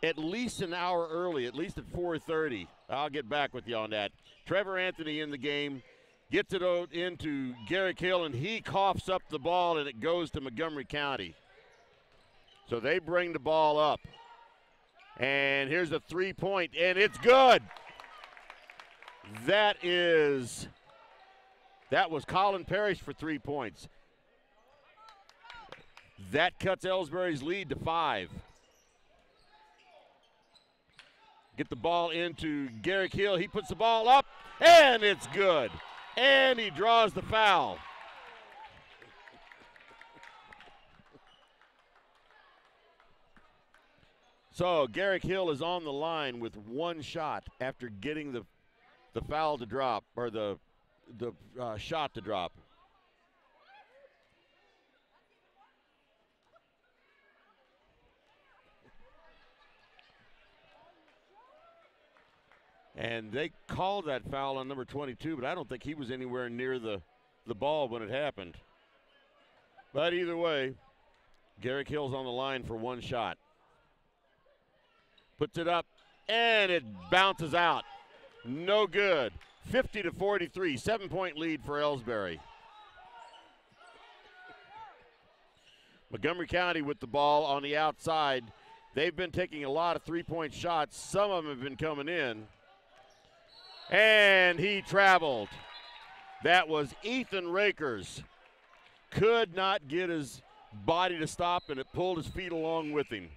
at least an hour early, at least at 4:30. I'll get back with you on that. Trevor Anthony in the game, gets it into Garrick Hill, and he coughs up the ball, and it goes to Montgomery County. So they bring the ball up. And here's a 3-point, and it's good. That was Colin Parrish for 3 points. That cuts Elsberry's lead to 5. Get the ball into Garrick Hill. He puts the ball up, and it's good. And he draws the foul. So Garrick Hill is on the line with 1 shot after getting the foul to drop, or the shot to drop. And they called that foul on number 22, but I don't think he was anywhere near the ball when it happened. But either way, Garrick Hill's on the line for 1 shot. Puts it up, and it bounces out. No good. 50-43, 7-point lead for Elsberry. Montgomery County with the ball on the outside. They've been taking a lot of 3-point shots. Some of them have been coming in. And he traveled. That was Ethan Rakers. Could not get his body to stop, and it pulled his feet along with him.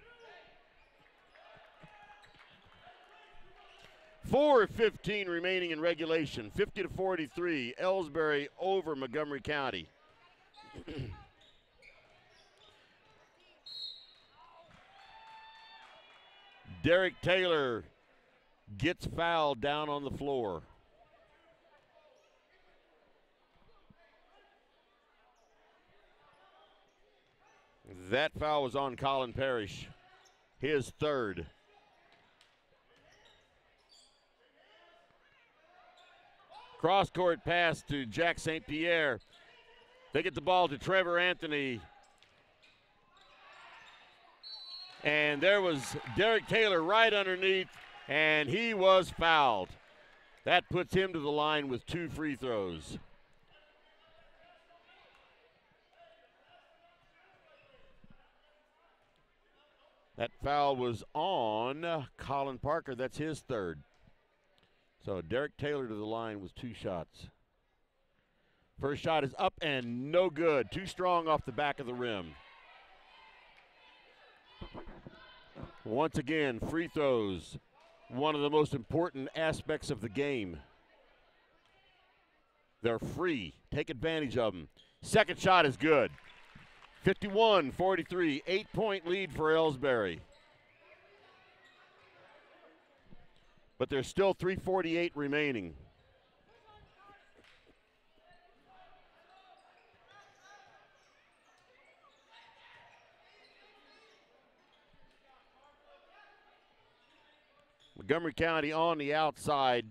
4:15 remaining in regulation. 50-43. Elsberry over Montgomery County. Derek Taylor gets fouled down on the floor. That foul was on Colin Parrish, his 3rd. Cross-court pass to Jack St. Pierre. They get the ball to Trevor Anthony. And there was Derek Taylor right underneath, and he was fouled. That puts him to the line with 2 free throws. That foul was on Colin Parker. That's his 3rd. So Derek Taylor to the line with 2 shots. First shot is up and no good. Too strong off the back of the rim. Once again, free throws, one of the most important aspects of the game. They're free. Take advantage of them. Second shot is good. 51-43, 8-point lead for Elsberry. But there's still 3:48 remaining. Montgomery County on the outside.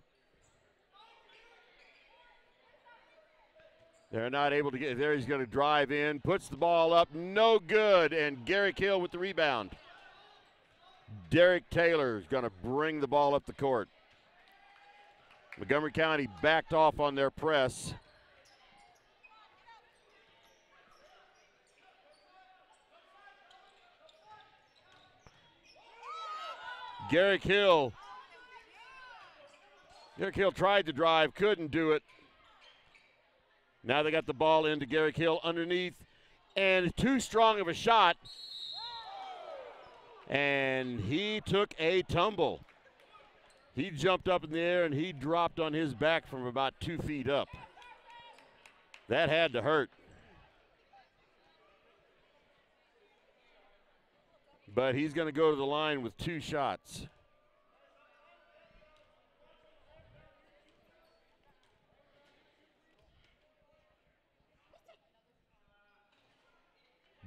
They're not able to get there. He's going to drive in, puts the ball up, no good, and Garrick Hill with the rebound. Derek Taylor is going to bring the ball up the court. Montgomery County backed off on their press. Garrick Hill tried to drive, couldn't do it. Now they got the ball into Garrick Hill underneath, and too strong of a shot. And he took a tumble. He jumped up in the air and he dropped on his back from about 2 feet up. That had to hurt. But he's going to go to the line with 2 shots.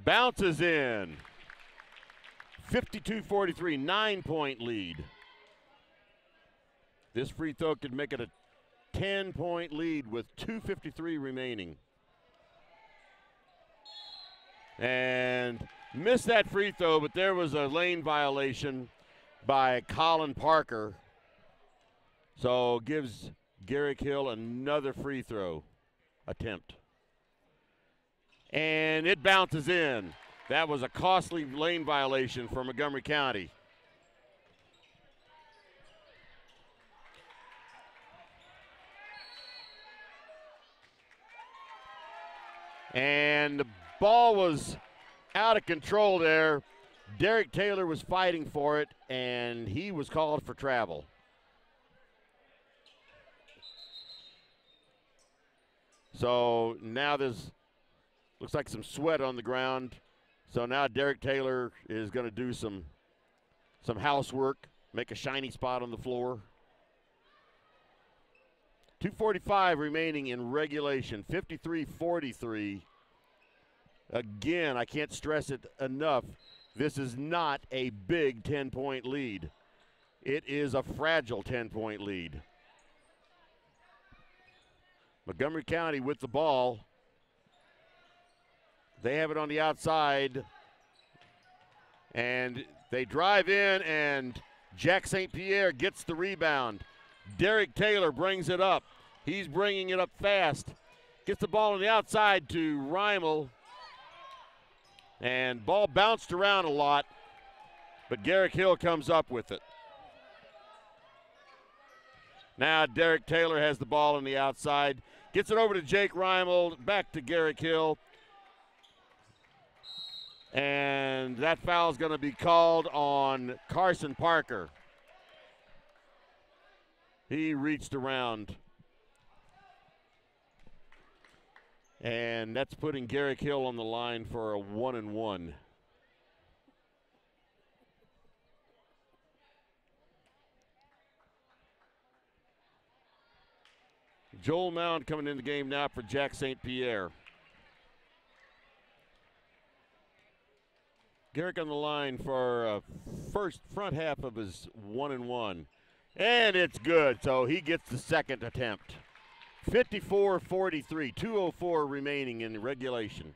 Bounces in. 52-43, 9-point lead. This free throw could make it a 10-point lead with 2:53 remaining. And missed that free throw, but there was a lane violation by Colin Parker. So gives Garrick Hill another free throw attempt. And it bounces in. That was a costly lane violation for Montgomery County. And the ball was out of control there. Derek Taylor was fighting for it, and he was called for travel. So now there's, looks like some sweat on the ground. So now Derek Taylor is going to do some housework, make a shiny spot on the floor. 2:45 remaining in regulation, 53-43. Again, I can't stress it enough. This is not a big 10-point lead. It is a fragile 10-point lead. Montgomery County with the ball. They have it on the outside. And they drive in, and Jack St. Pierre gets the rebound. Derek Taylor brings it up. He's bringing it up fast. Gets the ball on the outside to Reimel. And ball bounced around a lot, but Garrick Hill comes up with it. Now Derek Taylor has the ball on the outside. Gets it over to Jake Reimel, back to Garrick Hill. And that foul is going to be called on Carson Parker. He reached around. And that's putting Garrick Hill on the line for a 1-and-1. Joel Mound coming in the game now for Jack St. Pierre. Garrick on the line for first front half of his 1-and-1. And it's good, so he gets the second attempt. 54-43, 2:04 remaining in regulation.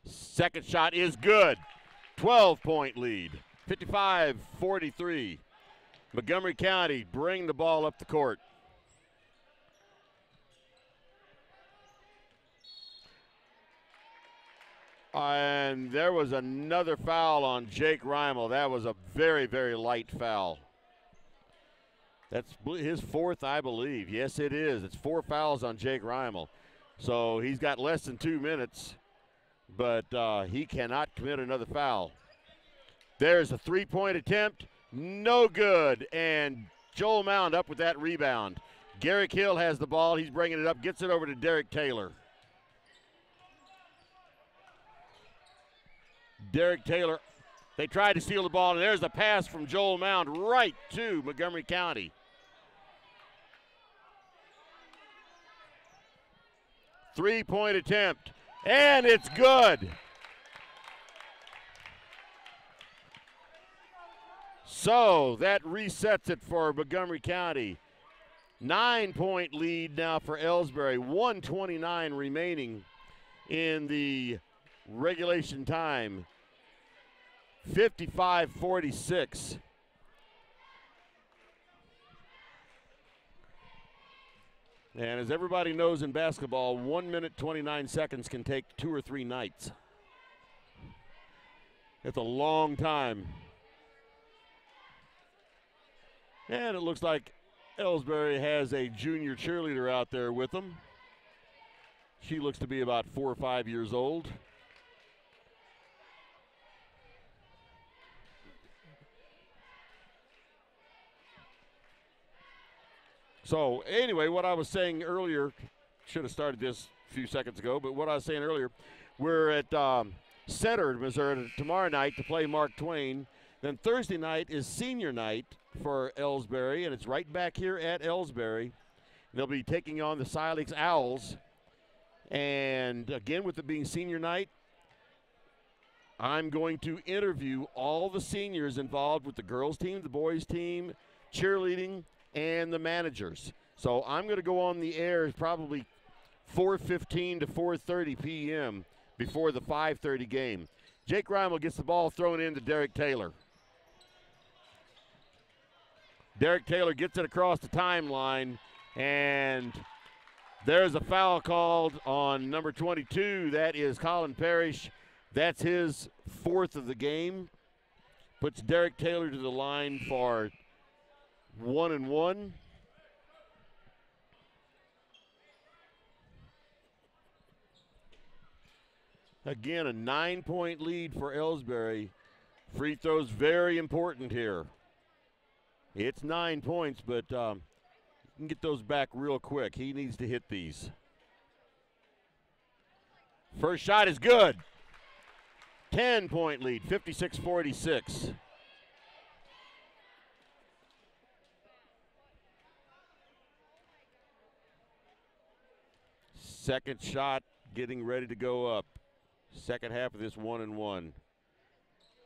Second shot is good. 12-point lead. 55-43. Montgomery County bring the ball up the court. And there was another foul on Jake Reimel. That was a very, very light foul. That's his fourth, I believe. Yes, it is. It's 4 fouls on Jake Reimel. So he's got less than 2 minutes, but he cannot commit another foul. There's a 3-point attempt. No good. And Joel Mound up with that rebound. Garrick Hill has the ball. He's bringing it up, gets it over to Derek Taylor. Derek Taylor, they tried to steal the ball, and there's a pass from Joel Mound right to Montgomery County. Three-point attempt, and it's good. So that resets it for Montgomery County. 9-point lead now for Elsberry. 1:29 remaining in the regulation time. 55-46. And as everybody knows in basketball, 1 minute 29 seconds can take 2 or 3 nights. It's a long time. And it looks like Elsberry has a junior cheerleader out there with them. She looks to be about 4 or 5 years old. So anyway, what I was saying earlier, should have started this a few seconds ago, but what I was saying earlier, we're at Center, Missouri tomorrow night to play Mark Twain. Then Thursday night is senior night for Elsberry, and it's right back here at Elsberry. They'll be taking on the Silex Owls. And again, with it being senior night, I'm going to interview all the seniors involved with the girls team, the boys team, cheerleading, and the managers. So I'm going to go on the air probably 4:15 to 4:30 p.m. before the 5:30 game. Jake Reimel gets the ball thrown in to Derek Taylor. Derek Taylor gets it across the timeline, and there's a foul called on number 22. That is Colin Parrish. That's his 4th of the game. Puts Derek Taylor to the line for 1-1. Again, a 9-point lead for Elsberry. Free throws very important here. It's 9 points, but you can get those back real quick. He needs to hit these. First shot is good. 10-point lead, 56-46. Second shot getting ready to go up. Second half of this 1-1.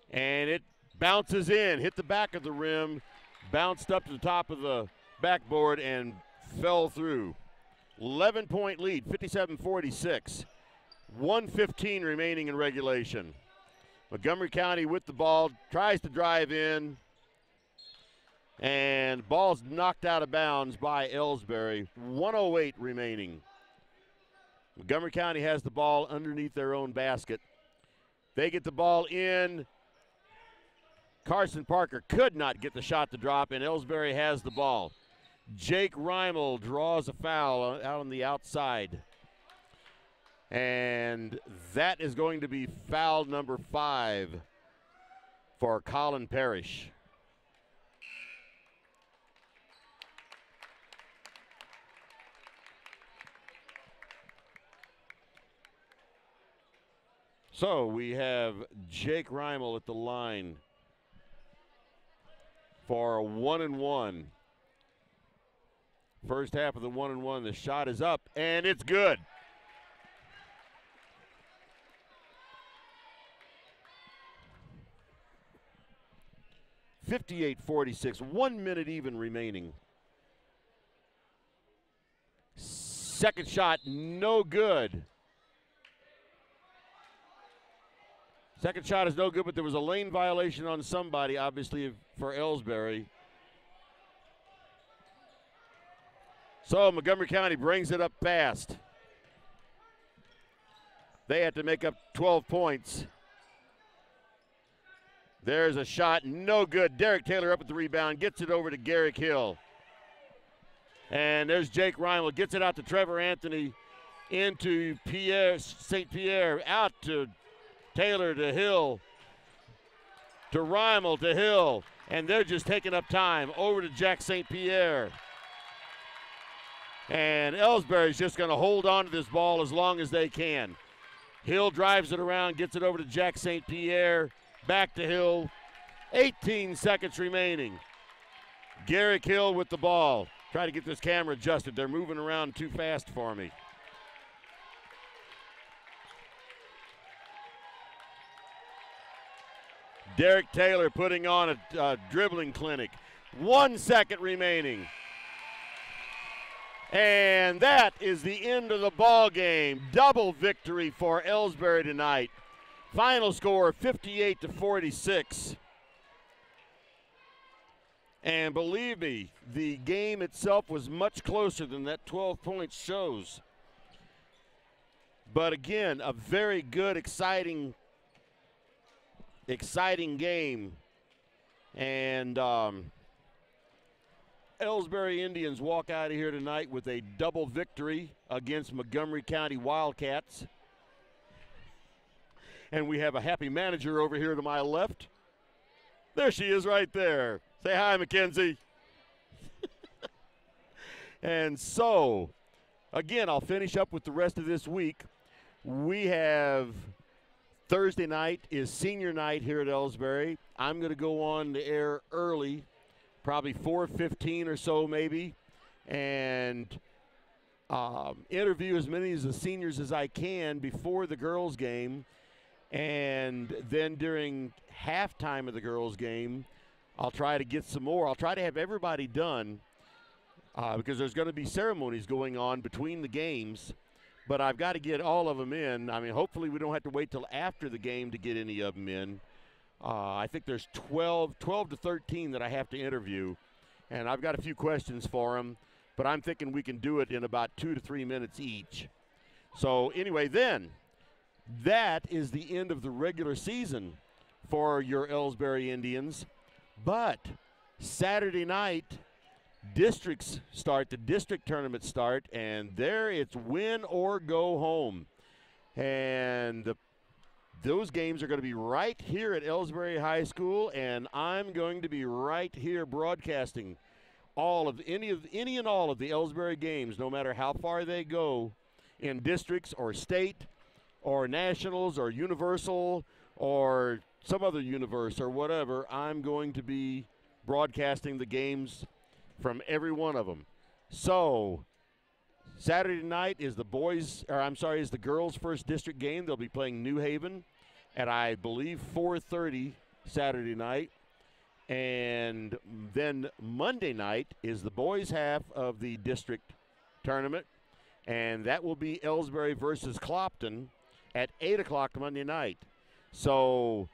And it bounces in, hit the back of the rim, bounced up to the top of the backboard and fell through. 11-point lead, 57-46. 1:15 remaining in regulation. Montgomery County with the ball, tries to drive in, and ball's knocked out of bounds by Elsberry. 1:08 remaining. Montgomery County has the ball underneath their own basket. They get the ball in. Carson Parker could not get the shot to drop, and Elsberry has the ball. Jake Reimel draws a foul out on the outside. And that is going to be foul number 5 for Colin Parrish. So we have Jake Reimel at the line for a 1-1. First half of the 1-1, the shot is up, and it's good. (58-46), 1 minute even remaining. Second shot, no good. Second shot is no good, but there was a lane violation on somebody, obviously, for Elsberry. So Montgomery County brings it up fast. They have to make up 12 points. There's a shot, no good. Derek Taylor up at the rebound, gets it over to Garrick Hill. And there's Jake Reimel, gets it out to Trevor Anthony, into St. Pierre, out to Taylor to Hill. to Reimel to Hill, and they're just taking up time. Over to Jack St. Pierre. And Elsberry's just going to hold on to this ball as long as they can. Hill drives it around, gets it over to Jack St. Pierre, back to Hill. 18 seconds remaining. Garrick Hill with the ball. Try to get this camera adjusted. They're moving around too fast for me. Derek Taylor putting on a dribbling clinic. 1 second remaining. And that is the end of the ball game. Double victory for Elsberry tonight. Final score 58-46. And believe me, the game itself was much closer than that 12 points shows. But again, a very good, exciting game. And Elsberry Indians walk out of here tonight with a double victory against Montgomery County Wildcats. And we have a happy manager over here to my left. There she is right there. Say hi, Mackenzie. And so, again, I'll finish up with the rest of this week. We have Thursday night is senior night here at Elsberry. I'm going to go on the air early, probably 4:15 or so maybe, and interview as many of the seniors as I can before the girls' game. And then during halftime of the girls' game, I'll try to get some more. I'll try to have everybody done because there's going to be ceremonies going on between the games. But I've got to get all of them in. I mean, hopefully we don't have to wait till after the game to get any of them in. I think there's 12 to 13 that I have to interview. And I've got a few questions for them. But I'm thinking we can do it in about 2 to 3 minutes each. So anyway, then, that is the end of the regular season for your Elsberry Indians. But Saturday night, districts start, the district tournaments start, and there it's win or go home. And those games are going to be right here at Elsberry High School, and I'm going to be right here broadcasting any and all of the Elsberry games, no matter how far they go in districts or state or nationals or universal or some other universe or whatever. I'm going to be broadcasting the games from every one of them. So Saturday night is the girls' first district game. They'll be playing New Haven at, I believe, 4:30 Saturday night. And then Monday night is the boys' half of the district tournament, and that will be Elsberry versus Clopton at 8 o'clock Monday night. So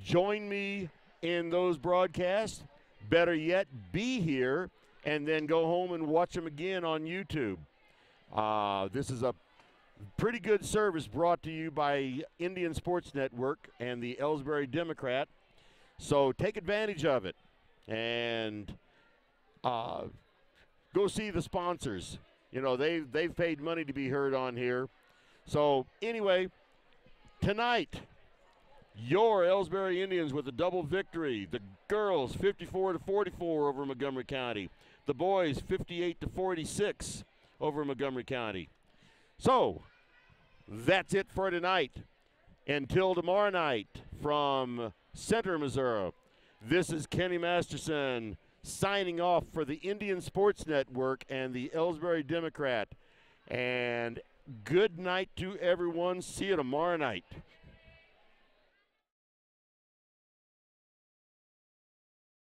join me in those broadcasts. Better yet, be here and then go home and watch them again on YouTube. This is a pretty good service brought to you by Indian Sports Network and the Elsberry Democrat. So take advantage of it and go see the sponsors. You know, they've paid money to be heard on here. So anyway, tonight, your Elsberry Indians with a double victory. The girls 54-44 over Montgomery County. The boys 58-46 over Montgomery County. So that's it for tonight. Until tomorrow night from Center, Missouri, this is Kenny Masterson signing off for the Indian Sports Network and the Elsberry Democrat. And good night to everyone. See you tomorrow night.